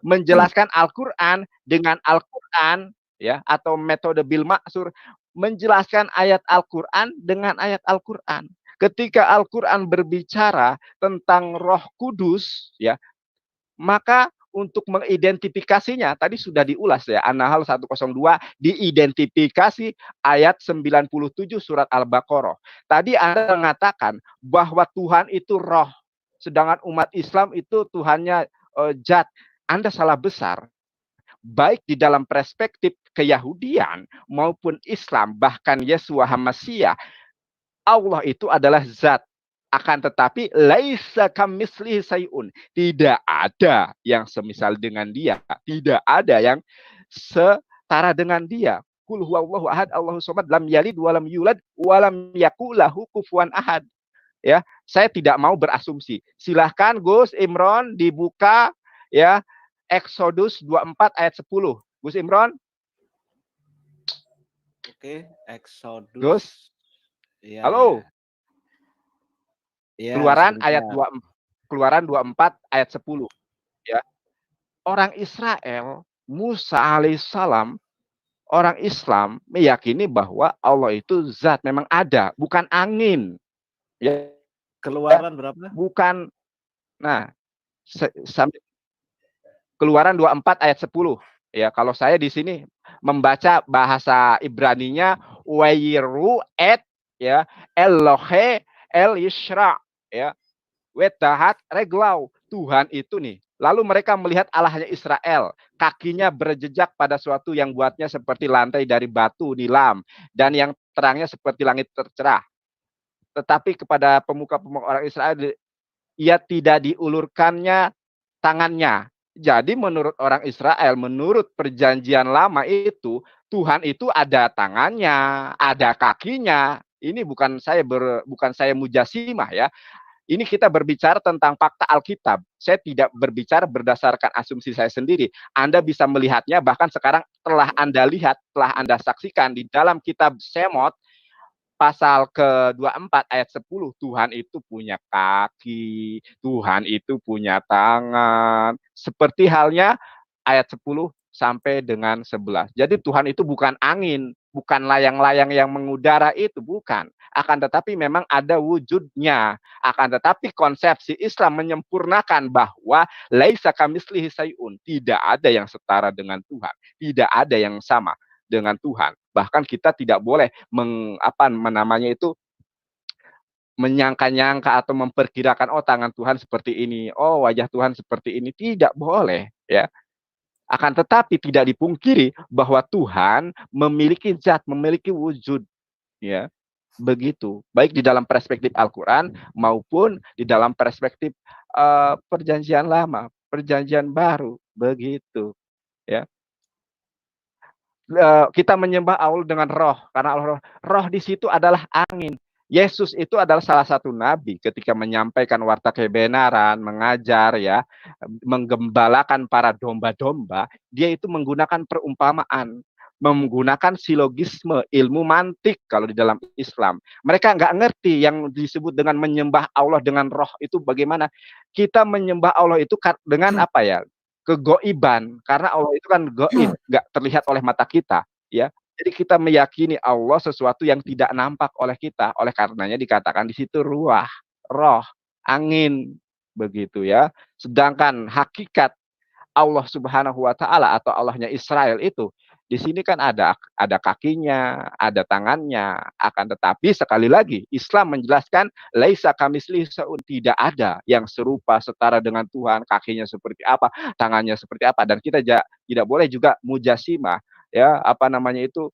Menjelaskan Al-Quran dengan Al-Quran, ya, atau metode bil maksur, menjelaskan ayat Al-Quran dengan ayat Al-Quran. Ketika Al-Quran berbicara tentang Roh Kudus, ya, maka untuk mengidentifikasinya tadi sudah diulas ya, An-Nahl 102 diidentifikasi ayat 97 surat Al-Baqarah. Tadi Anda mengatakan bahwa Tuhan itu roh, sedangkan umat Islam itu Tuhannya zat. Anda salah besar. Baik di dalam perspektif keyahudian maupun Islam, bahkan Yesua HaMasyiah, Allah itu adalah zat. Akan tetapi laisa kamitslihi sayun. Tidak ada yang semisal dengan dia. Tidak ada yang setara dengan dia. Qul huwallahu ahad, Allahus samad, lam yalid walam yulad walam yakul lahu kufuwan ahad. Ya, saya tidak mau berasumsi. Silahkan Gus Imron dibuka ya Exodus 24 ayat 10. Gus Imron. Oke, Exodus. Gus. Ya, halo. Ya, Keluaran sebentar. ayat 2, Keluaran 24 ayat 10, ya. Orang Israel, Musa alaihissalam, orang Islam meyakini bahwa Allah itu zat, memang ada, bukan angin. Ya, Keluaran berapa? bukan. Nah, sampai Keluaran 24 ayat 10. Ya, kalau saya di sini membaca bahasa Ibraninya wairu et ya Elohe el Yisra, ya. Wetahat reglau, Tuhan itu nih. Lalu mereka melihat Allahnya Israel, kakinya berjejak pada suatu yang buatnya seperti lantai dari batu nilam, dan yang terangnya seperti langit tercerah. Tetapi kepada pemuka-pemuka orang Israel, ia tidak diulurkannya tangannya. Jadi menurut orang Israel, menurut perjanjian lama itu, Tuhan itu ada tangannya, ada kakinya. Ini bukan saya mujasimah ya. Ini kita berbicara tentang fakta Alkitab. Saya tidak berbicara berdasarkan asumsi saya sendiri. Anda bisa melihatnya, bahkan sekarang telah Anda lihat, telah Anda saksikan di dalam kitab Semot, pasal ke-24 ayat 10, Tuhan itu punya kaki, Tuhan itu punya tangan. Seperti halnya ayat 10 sampai dengan 11. Jadi Tuhan itu bukan angin, bukan layang-layang yang mengudara itu, bukan. Akan tetapi memang ada wujudnya. Akan tetapi konsepsi Islam menyempurnakan bahwa laisa kamitslihi sayun, tidak ada yang setara dengan Tuhan, tidak ada yang sama dengan Tuhan. Bahkan kita tidak boleh menyangka-nyangka atau memperkirakan, oh tangan Tuhan seperti ini, oh wajah Tuhan seperti ini, tidak boleh ya. Akan tetapi tidak dipungkiri bahwa Tuhan memiliki zat, memiliki wujud ya. Begitu. Baik di dalam perspektif Al-Qur'an maupun di dalam perspektif perjanjian lama, perjanjian baru, begitu ya. Kita menyembah Allah dengan roh, karena roh di situ adalah angin. Yesus itu adalah salah satu nabi ketika menyampaikan warta kebenaran, mengajar ya, menggembalakan para domba-domba, dia itu menggunakan perumpamaan, menggunakan silogisme, ilmu mantik kalau di dalam Islam. Mereka nggak ngerti yang disebut dengan menyembah Allah dengan roh itu bagaimana. Kita menyembah Allah itu dengan apa ya? Kegoiban, karena Allah itu kan goib, nggak terlihat oleh mata kita ya. Jadi kita meyakini Allah sesuatu yang tidak nampak oleh kita. Oleh karenanya dikatakan di situ ruah, roh, angin, begitu ya. Sedangkan hakikat Allah Subhanahu wa taala atau Allahnya Israel itu di sini kan ada kakinya, ada tangannya. Akan tetapi sekali lagi Islam menjelaskan laisa kamitslihi syai'un, tidak ada yang serupa setara dengan Tuhan, kakinya seperti apa, tangannya seperti apa, dan kita tidak boleh juga mujasimah ya, apa namanya itu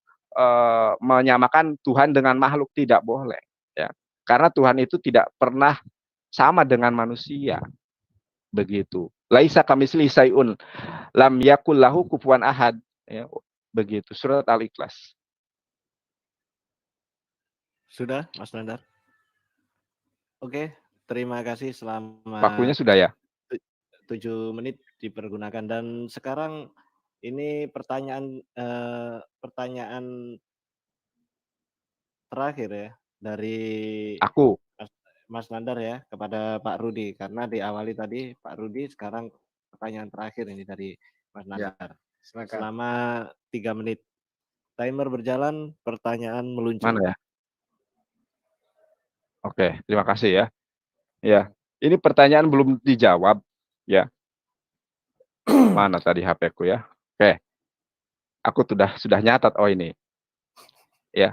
menyamakan Tuhan dengan makhluk, tidak boleh ya. Karena Tuhan itu tidak pernah sama dengan manusia. Begitu. Laisa kamitslihi syai'un, lam yakul lahu kufuwan ahad ya. Begitu. Surat Al-Ikhlas. Sudah, Mas Nandar? Oke, terima kasih selama Waktunya sudah ya? 7 menit dipergunakan, dan sekarang ini pertanyaan terakhir ya dari Aku. Mas Nandar ya kepada Pak Rudi, karena diawali tadi Pak Rudi, sekarang pertanyaan terakhir ini dari Mas Nandar. Silakan. Selama 3 menit. Timer berjalan, pertanyaan meluncur. Mana ya? Oke, terima kasih ya. Ya, ini pertanyaan belum dijawab ya. Mana tadi HP-ku ya? Oke. Aku sudah nyatat, oh ini. Ya.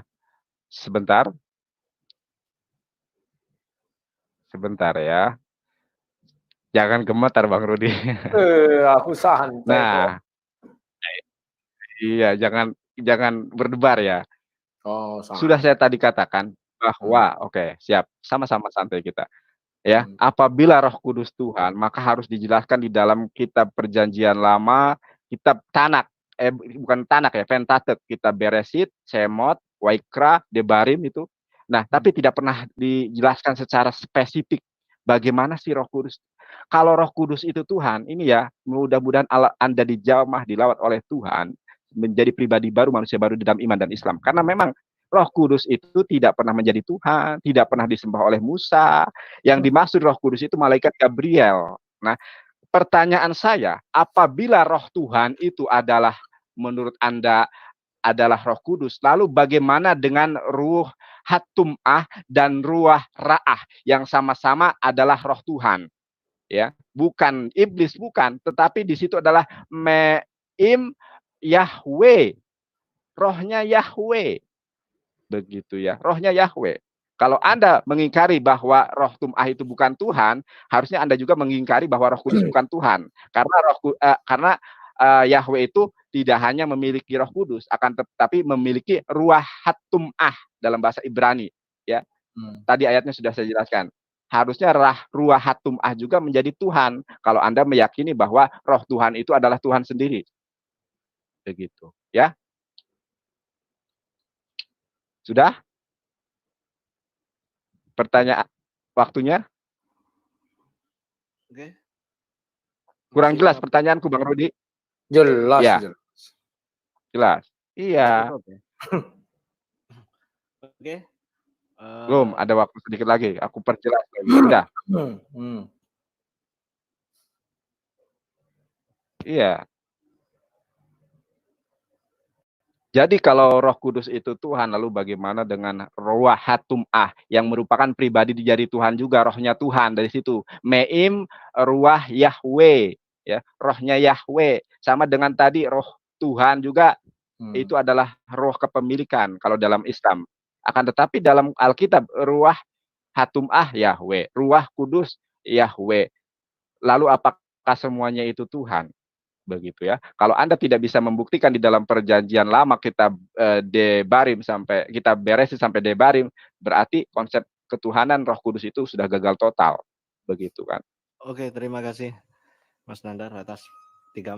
Sebentar. Sebentar ya. Jangan gemetar Bang Rudi. Aku santai Nah, iya, jangan berdebar ya. Oh, Sudah saya tadi katakan bahwa oke, siap. Sama-sama santai kita. Ya, apabila Roh Kudus Tuhan, maka harus dijelaskan di dalam kitab Perjanjian Lama, kitab Tanak, bukan Tanak ya, Pentateuch, kitab Beresit, Shemot, Waikra, Debarim itu. Nah, tapi tidak pernah dijelaskan secara spesifik bagaimana sih Roh Kudus. Kalau Roh Kudus itu Tuhan, ini ya, mudah-mudahan Anda dijamah, dilawat oleh Tuhan, menjadi pribadi baru, manusia baru di dalam iman dan Islam. Karena memang Roh Kudus itu tidak pernah menjadi Tuhan, tidak pernah disembah oleh Musa. Yang dimaksud Roh Kudus itu malaikat Gabriel. Nah, pertanyaan saya, apabila Roh Tuhan itu adalah menurut Anda adalah Roh Kudus, lalu bagaimana dengan Ruh Hatum'ah dan Ruah Ra'ah yang sama-sama adalah Roh Tuhan? Ya, bukan iblis, bukan, tetapi di situ adalah Me'im Yahweh, rohnya Yahweh. Begitu ya, rohnya Yahweh. Kalau Anda mengingkari bahwa Roh Tum'ah itu bukan Tuhan, harusnya Anda juga mengingkari bahwa Roh Kudus bukan Tuhan. Karena Yahweh itu tidak hanya memiliki Roh Kudus, akan tetapi memiliki Ruah Hatum'ah dalam bahasa Ibrani. Ya, tadi ayatnya sudah saya jelaskan. Harusnya Ruah Hatum'ah juga menjadi Tuhan. Kalau Anda meyakini bahwa Roh Tuhan itu adalah Tuhan sendiri. Begitu, ya. Sudah? Pertanyaan waktunya? Oke. Kurang jelas pertanyaanku Bang Rudi? Jelas, ya. jelas. Iya. Oke. Belum, ada waktu sedikit lagi. Aku perjelas lagi. Sudah. Iya. Jadi kalau Roh Kudus itu Tuhan, lalu bagaimana dengan Ruah Hatum'ah yang merupakan pribadi dijadi Tuhan juga, rohnya Tuhan dari situ. Me'im Ruah Yahweh, ya, rohnya Yahweh. Sama dengan tadi roh Tuhan juga itu adalah roh kepemilikan kalau dalam Islam. Akan tetapi dalam Alkitab Ruah Hatumah Yahweh, Ruah Kudus Yahweh. Lalu apakah semuanya itu Tuhan? Begitu ya. Kalau Anda tidak bisa membuktikan di dalam perjanjian lama kitab Debarim sampai kitab Beresit sampai Debarim, berarti konsep ketuhanan Roh Kudus itu sudah gagal total. Begitu kan. Oke, terima kasih Mas Nandar atas 3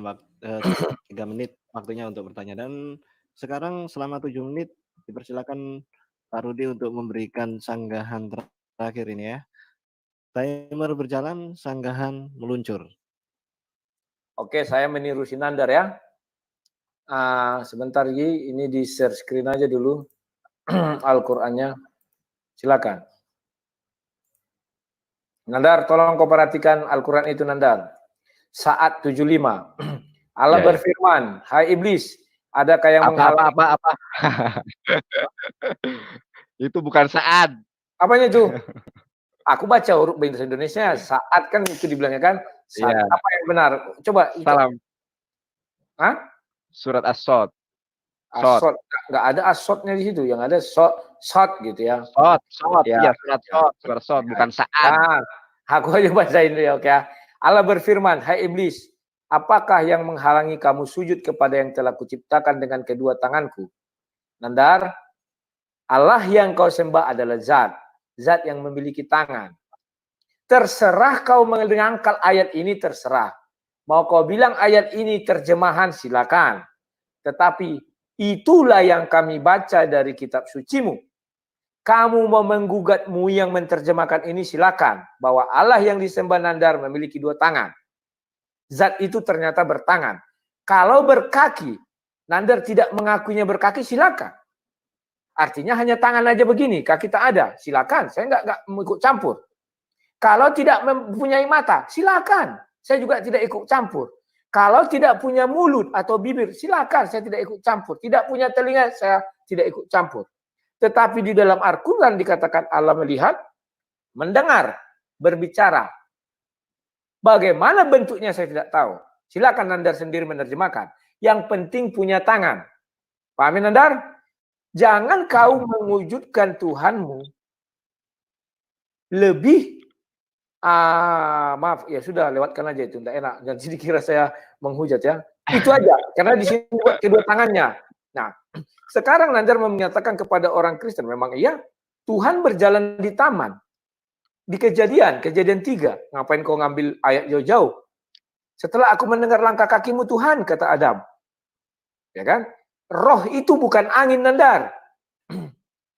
menit waktunya untuk bertanya. Dan sekarang selama 7 menit dipersilakan Pak Rudi untuk memberikan sanggahan terakhir ini ya. Timer berjalan, sanggahan meluncur. Oke, saya meniru Sinandar ya. Sebentar Yi, ini di share screen aja dulu Al-Qur'annya. Silakan. Nandar, tolong kau perhatikan Al-Qur'an itu Nandar. Saat 75. Allah berfirman, "Hai iblis, adakah yang menghalangi?" Apa? Itu bukan saat. Apanya itu? Aku baca huruf bahasa Indonesia, saat kan itu dibilangnya kan. Saat. Iya. Apa yang benar? Coba. Salam. Hah? Surat As-Sod. Asot. Nggak ada asotnya di situ, yang ada sot gitu ya. Sod. Ya. Iya, surat Sod, bukan saat. Nah, aku aja bacain dulu ya, oke. Allah berfirman, "Hai iblis, apakah yang menghalangi kamu sujud kepada yang telah kuciptakan dengan kedua tanganku?" Nandar, Allah yang kau sembah adalah zat yang memiliki tangan. Terserah kau mengangkat ayat ini, terserah. Mau kau bilang ayat ini terjemahan, silakan. Tetapi itulah yang kami baca dari kitab sucimu. Kamu mau menggugatmu yang menerjemahkan ini, silakan. Bahwa Allah yang disembah Nandar memiliki 2 tangan. Zat itu ternyata bertangan. Kalau berkaki, Nandar tidak mengakuinya berkaki, silakan. Artinya hanya tangan aja begini, kaki tak ada, silakan. Saya nggak ikut campur. Kalau tidak mempunyai mata, silakan. Saya juga tidak ikut campur. Kalau tidak punya mulut atau bibir, silakan. Saya tidak ikut campur. Tidak punya telinga, saya tidak ikut campur. Tetapi di dalam Al-Quran dikatakan Allah melihat, mendengar, berbicara. Bagaimana bentuknya saya tidak tahu. Silakan Nandar sendiri menerjemahkan. Yang penting punya tangan. Pahamin Nandar? Jangan kau mewujudkan Tuhanmu lebih, maaf ya sudah lewatkan aja itu, tidak enak. Jangan dikira saya menghujat ya. Itu aja, karena di sini kedua tangannya. Nah, sekarang Nandar menyatakan kepada orang Kristen, memang iya, Tuhan berjalan di taman. Di kejadian 3. Ngapain kau ngambil ayat jauh-jauh? Setelah aku mendengar langkah kakimu Tuhan, kata Adam. Ya kan? Roh itu bukan angin Nandar.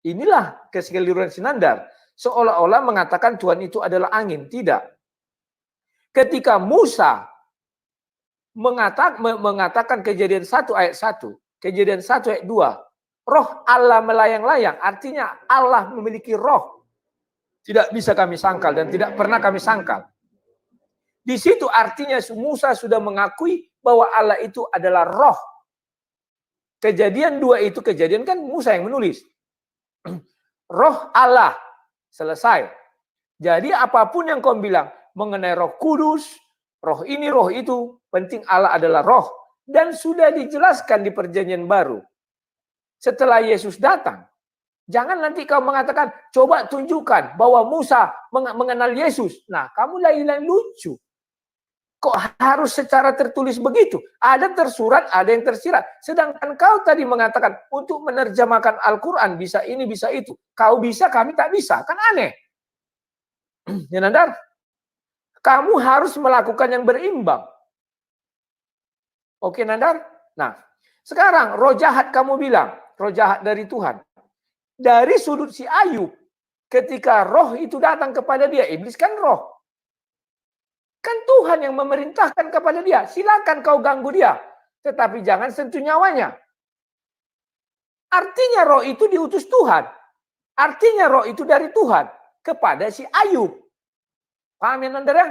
Inilah kekeliruan si Nandar. Seolah-olah mengatakan Tuhan itu adalah angin. Tidak. Ketika Musa mengatakan kejadian 1 ayat 1, kejadian 1 ayat 2, roh Allah melayang-layang, artinya Allah memiliki roh. Tidak bisa kami sangkal dan tidak pernah kami sangkal. Di situ artinya Musa sudah mengakui bahwa Allah itu adalah roh. Kejadian 2 itu, kejadian kan Musa yang menulis. Roh Allah. Selesai. Jadi apapun yang kau bilang mengenai Roh Kudus, roh ini, roh itu, penting Allah adalah roh. Dan sudah dijelaskan di perjanjian baru. Setelah Yesus datang. Jangan nanti kau mengatakan, coba tunjukkan bahwa Musa mengenal Yesus. Nah, kamu lain-lain lucu. Kok harus secara tertulis begitu? Ada tersurat, ada yang tersirat. Sedangkan kau tadi mengatakan untuk menerjemahkan Al-Quran bisa ini, bisa itu. Kau bisa, kami tak bisa. Kan aneh. Ya Nandar? Kamu harus melakukan yang berimbang. Oke Nandar? Nah, sekarang roh jahat kamu bilang, roh jahat dari Tuhan. Dari sudut si Ayub, ketika roh itu datang kepada dia, iblis kan roh. Kan Tuhan yang memerintahkan kepada dia. Silakan kau ganggu dia. Tetapi jangan sentuh nyawanya. Artinya roh itu diutus Tuhan. Artinya roh itu dari Tuhan. Kepada si Ayub. Paham ya Nandar ya?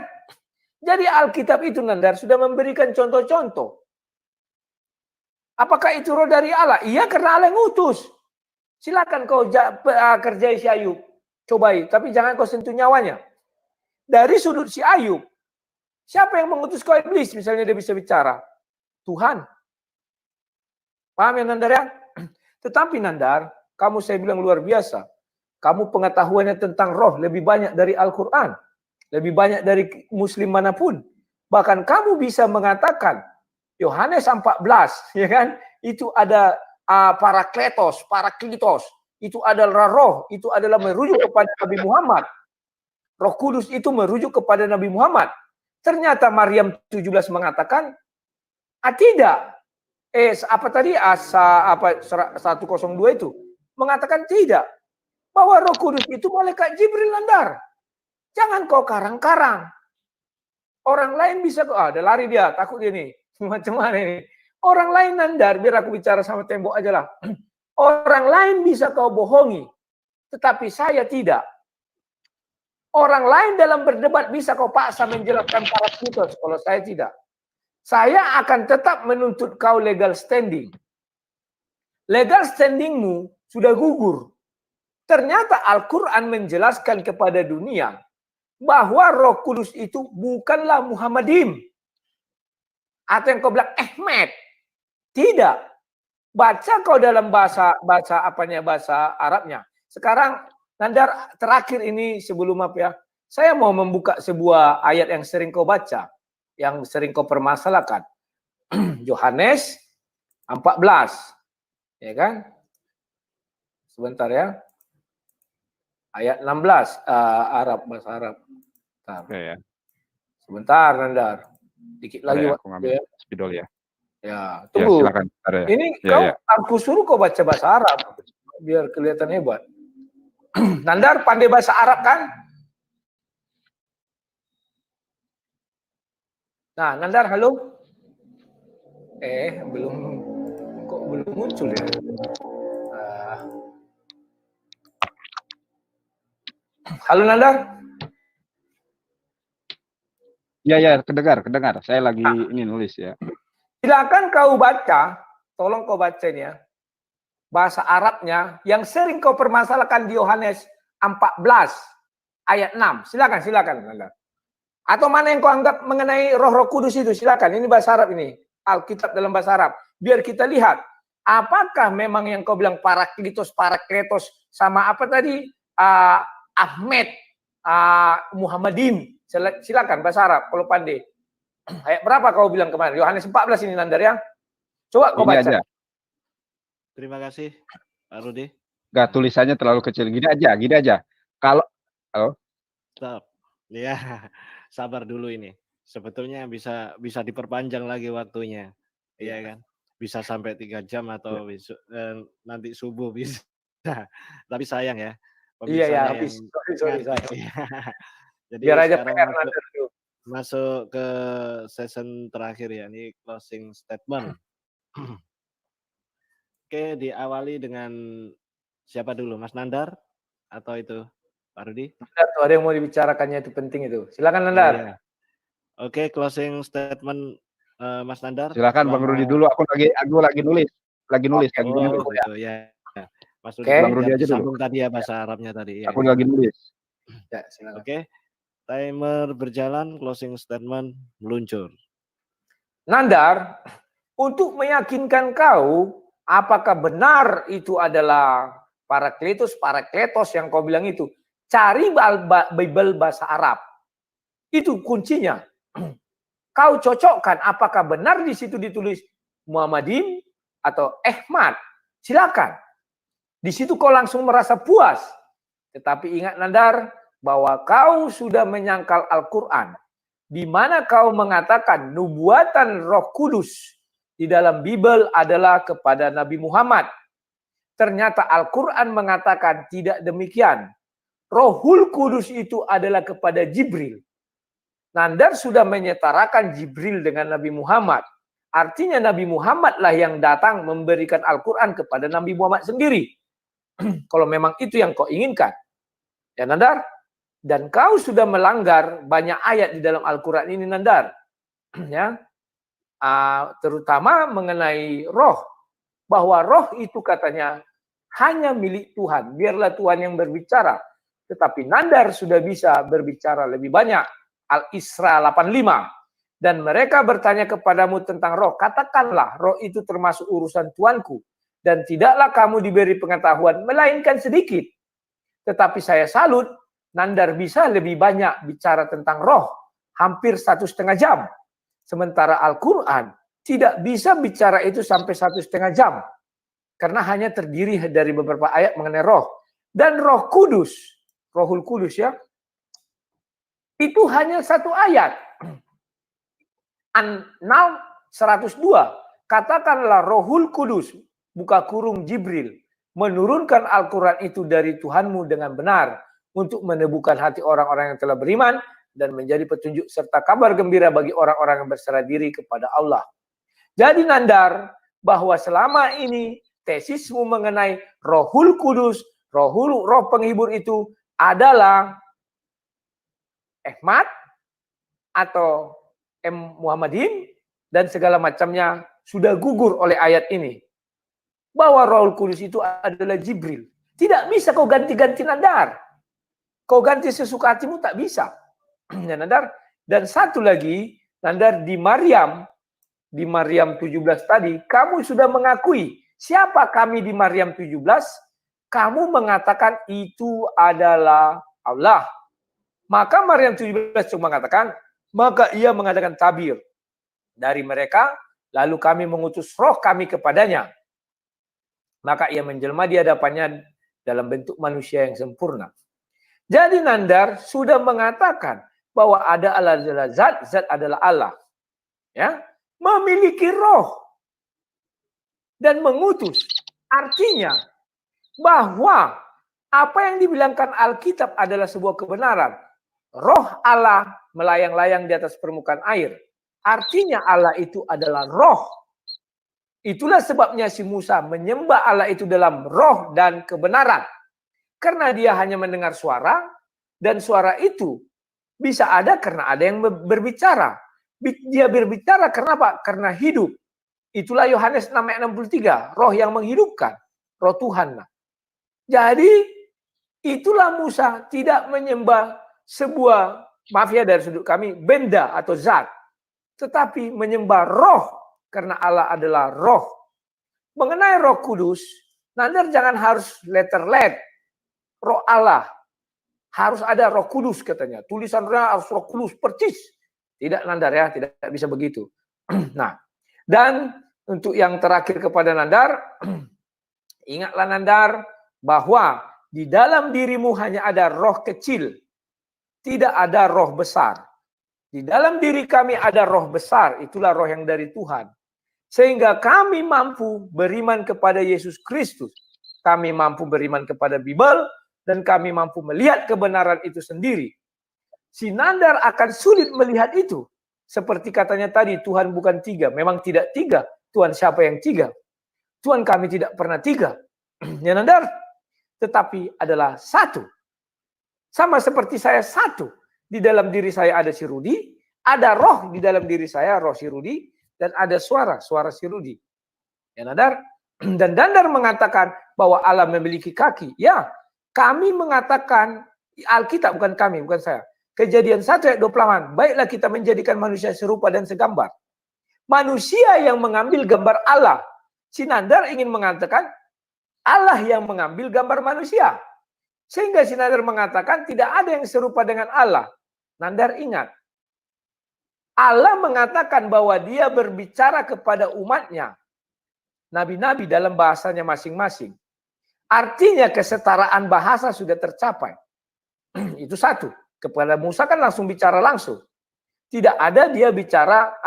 Jadi Alkitab itu Nandar sudah memberikan contoh-contoh. Apakah itu roh dari Allah? Iya, karena Allah yang utus. Silakan kau kerjai si Ayub. Cobai. Tapi jangan kau sentuh nyawanya. Dari sudut si Ayub. Siapa yang mengutus kau iblis? Misalnya dia bisa bicara. Tuhan. Paham ya Nandar ya? Tetapi Nandar, kamu saya bilang luar biasa. kamu pengetahuannya tentang roh lebih banyak dari Al-Quran, lebih banyak dari muslim manapun. Bahkan kamu bisa mengatakan Yohanes 14, ya kan? Itu ada parakletos, itu adalah roh, itu adalah merujuk kepada Nabi Muhammad. Roh Kudus itu merujuk kepada Nabi Muhammad. Ternyata Maryam 17 mengatakan, tidak. Apa tadi? 102 itu mengatakan tidak. Bahwa Roh Kudus itu malaikat Jibril, Nandar. Jangan kau karang-karang. Orang lain bisa ada lari dia, takut dia nih. Macam mana ini? Orang lain, Nandar, biar aku bicara sama tembok aja lah. Orang lain bisa kau bohongi, tetapi saya tidak. Orang lain dalam berdebat bisa kau paksa menjelaskan Parakletos, kalau saya tidak. Saya akan tetap menuntut kau legal standing. Legal standingmu sudah gugur. Ternyata Al-Quran menjelaskan kepada dunia bahwa Roh Kudus itu bukanlah Muhammadim. Atau yang kau bilang Ahmad. Tidak. Baca kau dalam bahasa Arabnya. Sekarang Nandar, terakhir ini sebelum saya mau membuka sebuah ayat yang sering kau baca, yang sering kau permasalahkan. Yohanes 14. Ya kan? Sebentar ya. Ayat 16 bahasa Arab. Ya. Sebentar, Nandar. Dikit lagi ya, aku ngambil spidol ya. Ya, tunggu. Ya, silakan. Ya. Ini aku suruh kau baca bahasa Arab biar kelihatan hebat. Nandar pandai bahasa Arab kan? Nah, Nandar, halo. Belum muncul ya. Halo Nandar. Ya, kedengar. Saya lagi ini nulis ya. Silakan kau baca, tolong kau baca ini ya. Bahasa Arabnya yang sering kau permasalahkan di Yohanes 14 ayat 6. Silakan Nandar. Atau mana yang kau anggap mengenai Roh Kudus itu, silakan. Ini bahasa Arab ini, Alkitab dalam bahasa Arab. Biar kita lihat apakah memang yang kau bilang Parakletos sama apa tadi? Ahmed, Muhammadim. Silakan bahasa Arab kalau pandai. Ayat berapa kau bilang kemarin? Yohanes 14 ini Nandar ya. Coba kau baca. Aja. Terima kasih Pak Rudi. Enggak, tulisannya terlalu kecil. Gini aja. Kalau Stop. Ya, sabar dulu ini. Sebetulnya bisa diperpanjang lagi waktunya. Iya kan? Bisa sampai 3 jam atau besok, nanti subuh bisa. Tapi sayang ya. Iya, sorry. Jadi biar aja sekarang masuk ke season terakhir ya, ini closing statement. Oke, diawali dengan siapa dulu, Mas Nandar atau itu Pak Rudi? Nandar, tuh ada yang mau dibicarakannya, itu penting itu. Silakan Nandar. Oh, iya. Oke, closing statement Mas Nandar. Silakan Bang Rudi dulu. Aku lagi nulis. Gitu ya. Mas Rudi, Bang Rudi aja dulu. dulu. Tadi ya bahasa Arabnya tadi. Aku lagi nulis. Ya, silakan. Oke. Timer berjalan, closing statement meluncur. Nandar, untuk meyakinkan kau apakah benar itu adalah Parakletos yang kau bilang itu, cari Bible bahasa Arab. Itu kuncinya. Kau cocokkan apakah benar di situ ditulis Muhammadim atau Ahmad. Silakan. Di situ kau langsung merasa puas. Tetapi ingat Nandar, bahwa kau sudah menyangkal Al-Quran, di mana kau mengatakan nubuatan Roh Kudus di dalam Bible adalah kepada Nabi Muhammad. Ternyata Al-Quran mengatakan tidak demikian. Rohul Kudus itu adalah kepada Jibril. Nandar sudah menyetarakan Jibril dengan Nabi Muhammad. Artinya Nabi Muhammad lah yang datang memberikan Al-Quran kepada Nabi Muhammad sendiri. Kalau memang itu yang kau inginkan. Ya Nandar? Dan kau sudah melanggar banyak ayat di dalam Al-Quran ini Nandar. Ya, terutama mengenai roh. Bahwa roh itu katanya hanya milik Tuhan. Biarlah Tuhan yang berbicara. Tetapi Nandar sudah bisa berbicara lebih banyak. Al-Isra 85. Dan mereka bertanya kepadamu tentang roh. Katakanlah roh itu termasuk urusan Tuanku. Dan tidaklah kamu diberi pengetahuan melainkan sedikit. Tetapi saya salut, Nandar bisa lebih banyak bicara tentang roh, hampir 1,5 jam. Sementara Al-Quran tidak bisa bicara itu sampai 1,5 jam. Karena hanya terdiri dari beberapa ayat mengenai roh. Dan Roh Kudus, Rohul Kudus ya, itu hanya 1 ayat. An-Nahl 102, katakanlah Rohul Kudus, buka kurung Jibril, menurunkan Al-Quran itu dari Tuhanmu dengan benar, untuk meneguhkan hati orang-orang yang telah beriman, dan menjadi petunjuk serta kabar gembira bagi orang-orang yang berserah diri kepada Allah. Jadi Nandar, bahwa selama ini tesismu mengenai Rohul Kudus, roh penghibur itu adalah Ahmad atau Muhammadin dan segala macamnya sudah gugur oleh ayat ini. Bahwa Rohul Kudus itu adalah Jibril. Tidak bisa kau ganti-ganti Nandar. Kau ganti sesuka hatimu tak bisa. Ya Nandar. Dan satu lagi, Nandar, di Maryam 17 tadi, kamu sudah mengakui siapa kami di Maryam 17, kamu mengatakan itu adalah Allah. Maka Maryam 17 cuma mengatakan, maka ia mengadakan tabir dari mereka, lalu kami mengutus roh kami kepadanya. Maka ia menjelma di hadapannya dalam bentuk manusia yang sempurna. Jadi Nandar sudah mengatakan bahwa ada Allah adalah zat, zat adalah Allah. Ya, memiliki roh dan mengutus. Artinya bahwa apa yang dibilangkan Alkitab adalah sebuah kebenaran. Roh Allah melayang-layang di atas permukaan air. Artinya Allah itu adalah roh. Itulah sebabnya si Musa menyembah Allah itu dalam roh dan kebenaran. Karena dia hanya mendengar suara, dan suara itu bisa ada karena ada yang berbicara. Dia berbicara karena apa? Karena hidup. Itulah Yohanes 6:63, roh yang menghidupkan, roh Tuhan. Jadi itulah Musa tidak menyembah sebuah, maaf ya dari sudut kami, benda atau zat, tetapi menyembah roh karena Allah adalah roh. Mengenai Roh Kudus, Nandar jangan harus letter-let. Roh Allah harus ada Roh Kudus katanya. Tulisannya harus Roh Kudus percis. Tidak Nandar ya, tidak bisa begitu. Nah, dan untuk yang terakhir kepada Nandar, ingatlah Nandar bahwa di dalam dirimu hanya ada roh kecil, tidak ada roh besar. Di dalam diri kami ada roh besar, itulah roh yang dari Tuhan. Sehingga kami mampu beriman kepada Yesus Kristus. Kami mampu beriman kepada Bible, dan kami mampu melihat kebenaran itu sendiri. Si Nandar akan sulit melihat itu. Seperti katanya tadi, Tuhan bukan 3. Memang tidak 3. Tuhan siapa yang 3? Tuhan kami tidak pernah 3. Ya Nandar? Tetapi adalah 1. Sama seperti saya 1. Di dalam diri saya ada si Rudi. Ada roh di dalam diri saya, roh si Rudi. Dan ada suara si Rudi. Ya Nandar? Dan Nandar mengatakan bahwa Allah memiliki kaki. Ya, kami mengatakan, Alkitab bukan kami, bukan saya. Kejadian 1 ayat 28. Baiklah kita menjadikan manusia serupa dan segambar. Manusia yang mengambil gambar Allah. Si Nandar ingin mengatakan Allah yang mengambil gambar manusia. Sehingga si Nandar mengatakan tidak ada yang serupa dengan Allah. Nandar ingat. Allah mengatakan bahwa dia berbicara kepada umatnya. Nabi-nabi dalam bahasanya masing-masing. Artinya kesetaraan bahasa sudah tercapai. Itu satu. Kepada Musa kan langsung bicara langsung. Tidak ada dia bicara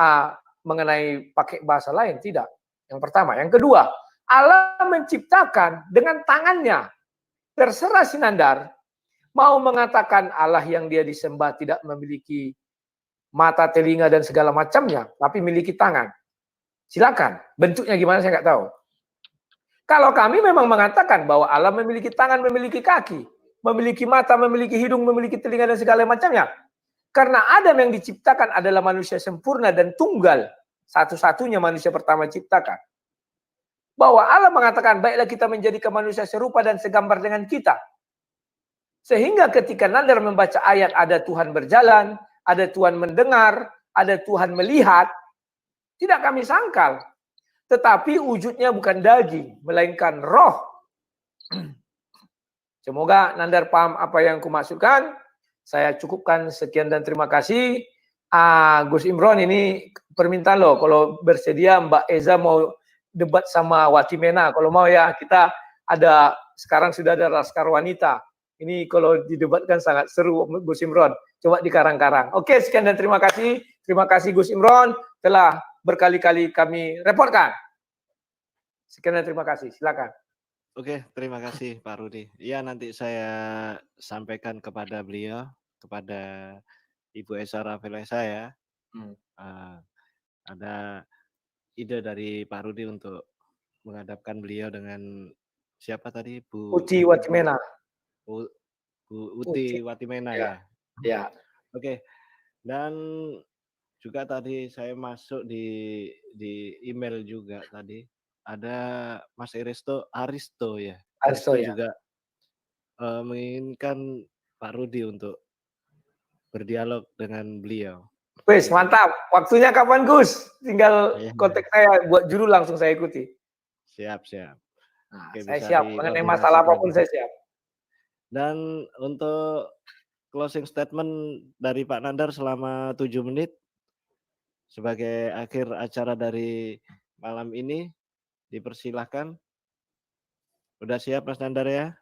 mengenai pakai bahasa lain. Tidak. Yang pertama. Yang kedua. Allah menciptakan dengan tangannya. Terserah si Nandar. Mau mengatakan Allah yang dia disembah tidak memiliki mata, telinga, dan segala macamnya. Tapi memiliki tangan. Silakan. Bentuknya gimana saya nggak tahu. Kalau kami memang mengatakan bahwa Allah memiliki tangan, memiliki kaki, memiliki mata, memiliki hidung, memiliki telinga, dan segala macamnya. Karena Adam yang diciptakan adalah manusia sempurna dan tunggal. Satu-satunya manusia pertama diciptakan. Bahwa Allah mengatakan, baiklah kita menjadikan manusia serupa dan segambar dengan kita. Sehingga ketika Nandar membaca ayat ada Tuhan berjalan, ada Tuhan mendengar, ada Tuhan melihat, tidak kami sangkal. Tetapi wujudnya bukan daging, melainkan roh. Semoga Nandar paham apa yang kumaksudkan. Saya cukupkan sekian dan terima kasih. Gus Imron, ini permintaan loh, kalau bersedia Mbak Eza mau debat sama Watimena, kalau mau ya, kita ada, sekarang sudah ada Laskar Wanita. Ini kalau didebatkan sangat seru Gus Imron. Coba dikarang-karang. Oke, sekian dan terima kasih. Terima kasih Gus Imron telah berkali-kali kami reportkan. Sekian dan terima kasih. Silakan. Oke, terima kasih Pak Rudi. Ya, nanti saya sampaikan kepada beliau, kepada Ibu Esa Rafaelesa ya. Ada ide dari Pak Rudi untuk menghadapkan beliau dengan siapa tadi? Bu Uti Watimena. Bu Uti Watimena ya. Ya. Oke. Dan juga tadi saya masuk di email juga tadi. Ada Mas Aristo ya. Aristo ya. Juga menginginkan Pak Rudi untuk berdialog dengan beliau. Wes, mantap. Waktunya kapan Gus? Tinggal kontak saya, buat judul langsung saya ikuti. Siap. Nah, Oke, saya siap. Mengenai masalah apapun saya siap. Dan untuk closing statement dari Pak Nandar selama 7 menit sebagai akhir acara dari malam ini, dipersilahkan. Udah siap Mas Nandar ya?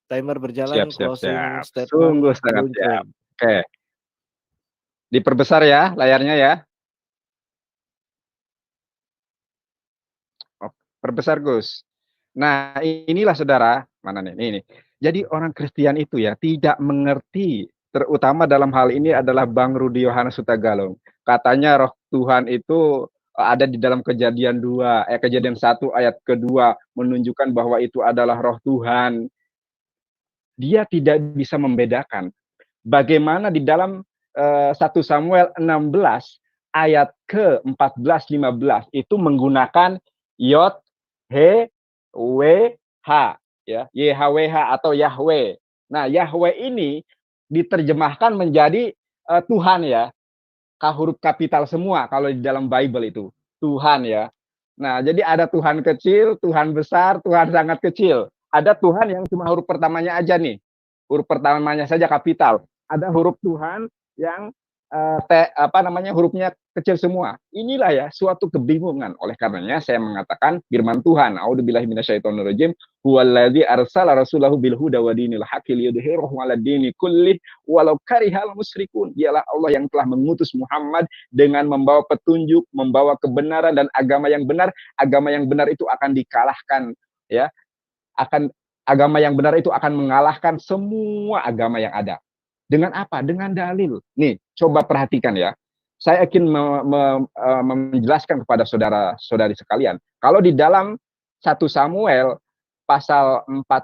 Timer berjalan, Siap. statement Sungguh sangat siap. Oke. Diperbesar ya layarnya ya. Perbesar Gus. Nah, inilah saudara, mana nih? Ini. Jadi orang Kristen itu ya tidak mengerti, terutama dalam hal ini adalah Bang Rudi Yohanes Hutagalung. Katanya roh Tuhan itu ada di dalam Kejadian 1 ayat kedua menunjukkan bahwa itu adalah roh Tuhan. Dia tidak bisa membedakan bagaimana di dalam 1 Samuel 16 ayat ke-14-15 itu menggunakan Yod, He, W, H, ya, YHWH atau Yahweh. Nah, Yahweh ini diterjemahkan menjadi Tuhan ya, huruf kapital semua kalau di dalam Bible itu Tuhan ya. Nah, jadi ada Tuhan kecil, Tuhan besar, Tuhan sangat kecil. Ada Tuhan yang cuma huruf pertamanya aja nih, huruf pertamanya saja kapital. Ada huruf Tuhan yang hurufnya kecil semua. Inilah ya suatu kebingungan. Oleh karenanya saya mengatakan firman Tuhan, a'udzubillahi minasyaitonirrajim, huwallazi arsala rasulahu bil huda wa dinil haqqi liyudhhirahu 'ala dini kullih walau karihal musyrikun. Dialah Allah yang telah mengutus Muhammad dengan membawa petunjuk, membawa kebenaran dan agama yang benar. Agama yang benar itu akan dikalahkan ya. Agama yang benar itu akan mengalahkan semua agama yang ada. Dengan apa? Dengan dalil. Nih, coba perhatikan ya. Saya ingin menjelaskan kepada saudara-saudari sekalian. Kalau di dalam 1 Samuel pasal 16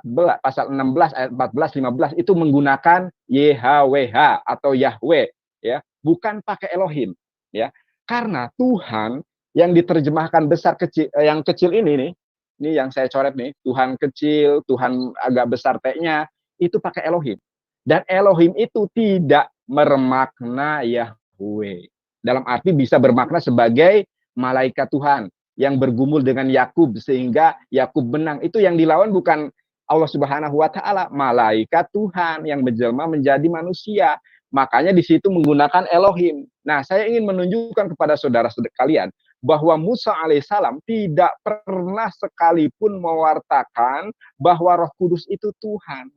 ayat 14-15 itu menggunakan YHWH atau Yahweh ya, bukan pakai Elohim ya. Karena Tuhan yang diterjemahkan besar kecil yang kecil ini yang saya coret nih, Tuhan kecil, Tuhan agak besar T-nya itu pakai Elohim. Dan Elohim itu tidak bermakna Yahweh. Dalam arti bisa bermakna sebagai malaikat Tuhan yang bergumul dengan Yakub sehingga Yakub menang. Itu yang dilawan bukan Allah Subhanahu wa taala, malaikat Tuhan yang menjelma menjadi manusia. Makanya di situ menggunakan Elohim. Nah, saya ingin menunjukkan kepada saudara-saudara kalian bahwa Musa alaihissalam tidak pernah sekalipun mewartakan bahwa Roh Kudus itu Tuhan.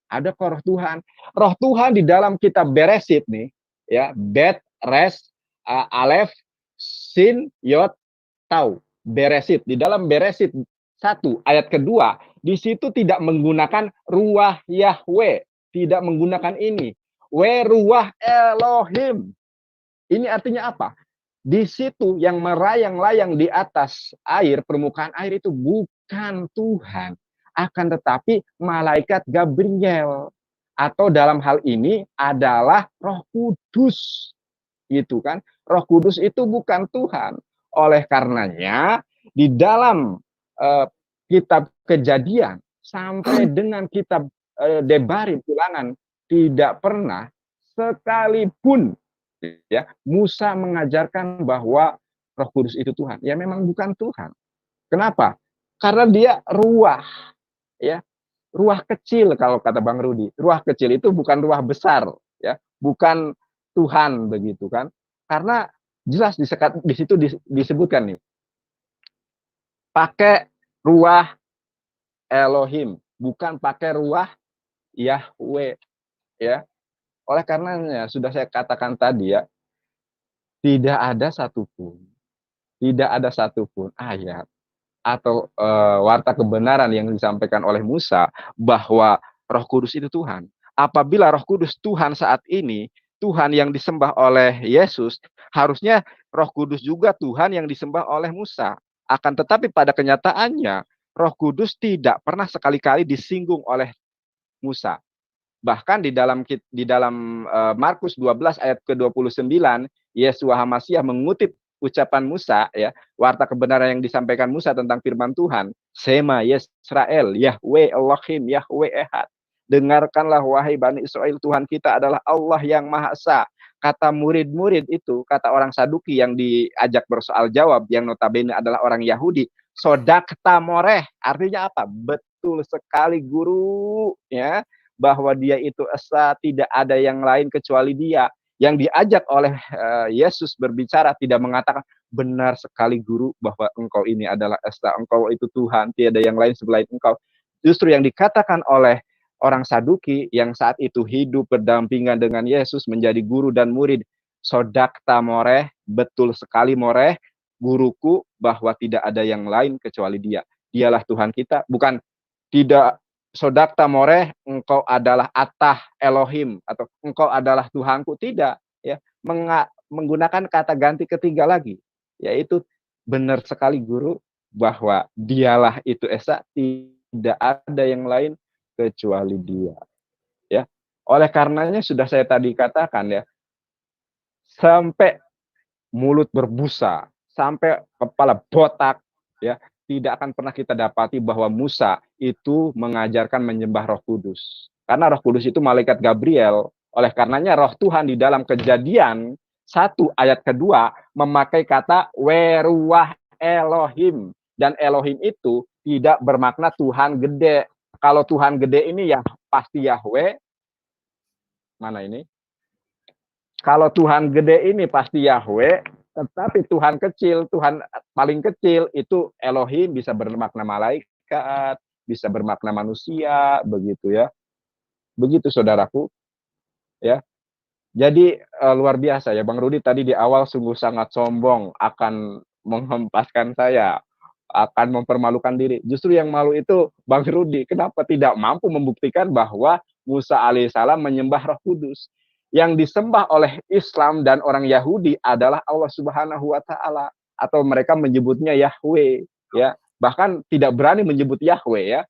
Ada kok roh Tuhan. Roh Tuhan di dalam kitab Beresit nih, ya, Bet, Res, Alef, Sin, Yod, Tau. Beresit. Di dalam Beresit 1 ayat kedua, di situ tidak menggunakan ruah Yahweh, tidak menggunakan ini. Ruah Elohim. Ini artinya apa? Di situ yang merayang-layang di atas air, permukaan air itu bukan Tuhan, akan tetapi malaikat Gabriel, atau dalam hal ini adalah Roh Kudus, gitu kan? Roh Kudus itu bukan Tuhan. Oleh karenanya di dalam kitab Kejadian sampai dengan kitab Debarim Ulangan tidak pernah sekalipun ya Musa mengajarkan bahwa Roh Kudus itu Tuhan. Ya memang bukan Tuhan. Kenapa? Karena dia ruah. Ya, ruah kecil kalau kata Bang Rudi. Ruah kecil itu bukan ruah besar, ya, bukan Tuhan begitu kan? Karena jelas di situ disebutkan nih, pakai ruah Elohim, bukan pakai ruah Yahweh, ya. Oleh karenanya sudah saya katakan tadi ya, tidak ada satupun ayat atau warta kebenaran yang disampaikan oleh Musa bahwa Roh Kudus itu Tuhan. Apabila Roh Kudus Tuhan saat ini, Tuhan yang disembah oleh Yesus, harusnya Roh Kudus juga Tuhan yang disembah oleh Musa. Akan tetapi pada kenyataannya, Roh Kudus tidak pernah sekali-kali disinggung oleh Musa. Bahkan di dalam Markus 12 ayat ke-29, Yeshua HaMasyiah mengutip ucapan Musa, ya, warta kebenaran yang disampaikan Musa tentang firman Tuhan, Sema Yisrael, Yahweh Elohim, Yahweh Ehad. Dengarkanlah wahai Bani Israel, Tuhan kita adalah Allah yang Maha Esa. Kata murid-murid itu, kata orang Saduki yang diajak bersoal jawab, yang notabene adalah orang Yahudi, sodakta moreh, artinya apa? Betul sekali guru, ya, bahwa dia itu esa, tidak ada yang lain kecuali dia. Yang diajak oleh Yesus berbicara tidak mengatakan, benar sekali guru bahwa engkau ini adalah esa, engkau itu Tuhan, tiada yang lain selain engkau. Justru yang dikatakan oleh orang Saduki yang saat itu hidup berdampingan dengan Yesus menjadi guru dan murid, sodakta moreh, betul sekali moreh, guruku, bahwa tidak ada yang lain kecuali dia. Dialah Tuhan kita, bukan tidak sodakta moreh, engkau adalah atah Elohim, atau engkau adalah Tuhanku, tidak, ya, menggunakan kata ganti ketiga lagi, yaitu benar sekali guru bahwa dialah itu esa, tidak ada yang lain kecuali dia, ya. Oleh karenanya sudah saya tadi katakan, ya, sampai mulut berbusa, sampai kepala botak, ya, tidak akan pernah kita dapati bahwa Musa itu mengajarkan menyembah Roh Kudus. Karena Roh Kudus itu malaikat Gabriel. Oleh karenanya Roh Tuhan di dalam Kejadian 1 ayat kedua memakai kata weruah Elohim. Dan Elohim itu tidak bermakna Tuhan gede. Kalau Tuhan gede ini ya pasti Yahweh. Mana ini? Kalau Tuhan gede ini pasti Yahweh, tetapi Tuhan kecil, Tuhan paling kecil itu Elohim, bisa bermakna malaikat, bisa bermakna manusia, begitu ya. Begitu saudaraku, ya. Jadi luar biasa ya, Bang Rudi tadi di awal sungguh sangat sombong akan menghempaskan saya, akan mempermalukan diri. Justru yang malu itu Bang Rudi, kenapa tidak mampu membuktikan bahwa Musa alaihissalam menyembah Roh Kudus. Yang disembah oleh Islam dan orang Yahudi adalah Allah Subhanahu wa taala, atau mereka menyebutnya Yahweh, ya. Bahkan tidak berani menyebut Yahweh, ya.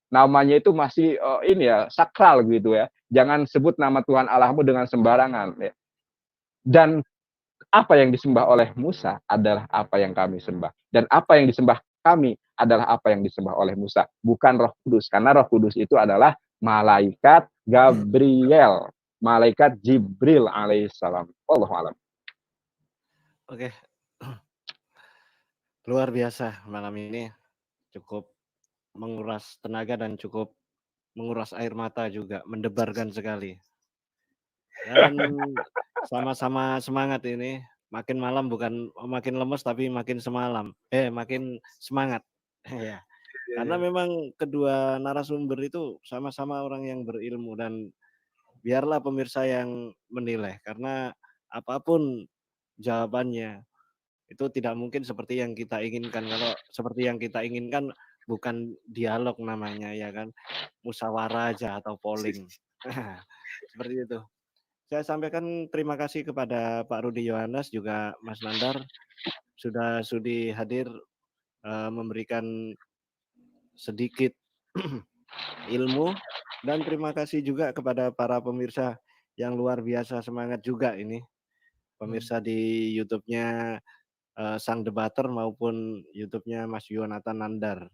Namanya itu masih ini ya, sakral gitu ya. Jangan sebut nama Tuhan Allahmu dengan sembarangan, ya. Dan apa yang disembah oleh Musa adalah apa yang kami sembah. Dan apa yang disembah kami adalah apa yang disembah oleh Musa. Bukan Roh Kudus. Karena Roh Kudus itu adalah malaikat Gabriel. Malaikat Jibril alaihissalam. Wallahu a'lam. Oke, luar biasa malam ini. Cukup menguras tenaga dan cukup menguras air mata juga. Mendebarkan sekali. Dan sama-sama semangat ini. Makin malam bukan makin lemes tapi makin makin semangat. Ya. Karena memang kedua narasumber itu sama-sama orang yang berilmu, dan biarlah pemirsa yang menilai, karena apapun jawabannya itu tidak mungkin seperti yang kita inginkan. Kalau seperti yang kita inginkan bukan dialog namanya, ya kan, musyawarah aja atau polling. Seperti itu. Saya sampaikan terima kasih kepada Pak Rudi Yohanes, juga Mas Nandar sudah sudi hadir memberikan sedikit ilmu, dan terima kasih juga kepada para pemirsa yang luar biasa semangat juga ini. Pemirsa di YouTube-nya Sang Debater maupun YouTube-nya Mas Yonatan Nandar.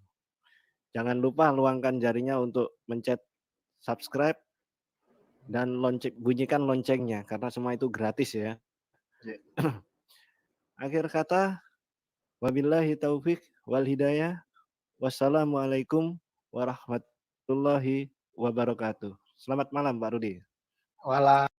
Jangan lupa luangkan jarinya untuk mencet subscribe dan bunyikan loncengnya, karena semua itu gratis ya. Akhir kata, wabillahi taufik wal hidayah. Wassalamualaikum warahmatullahi warahmatullahi wabarakatuh. Selamat malam Pak Rudi. Walah.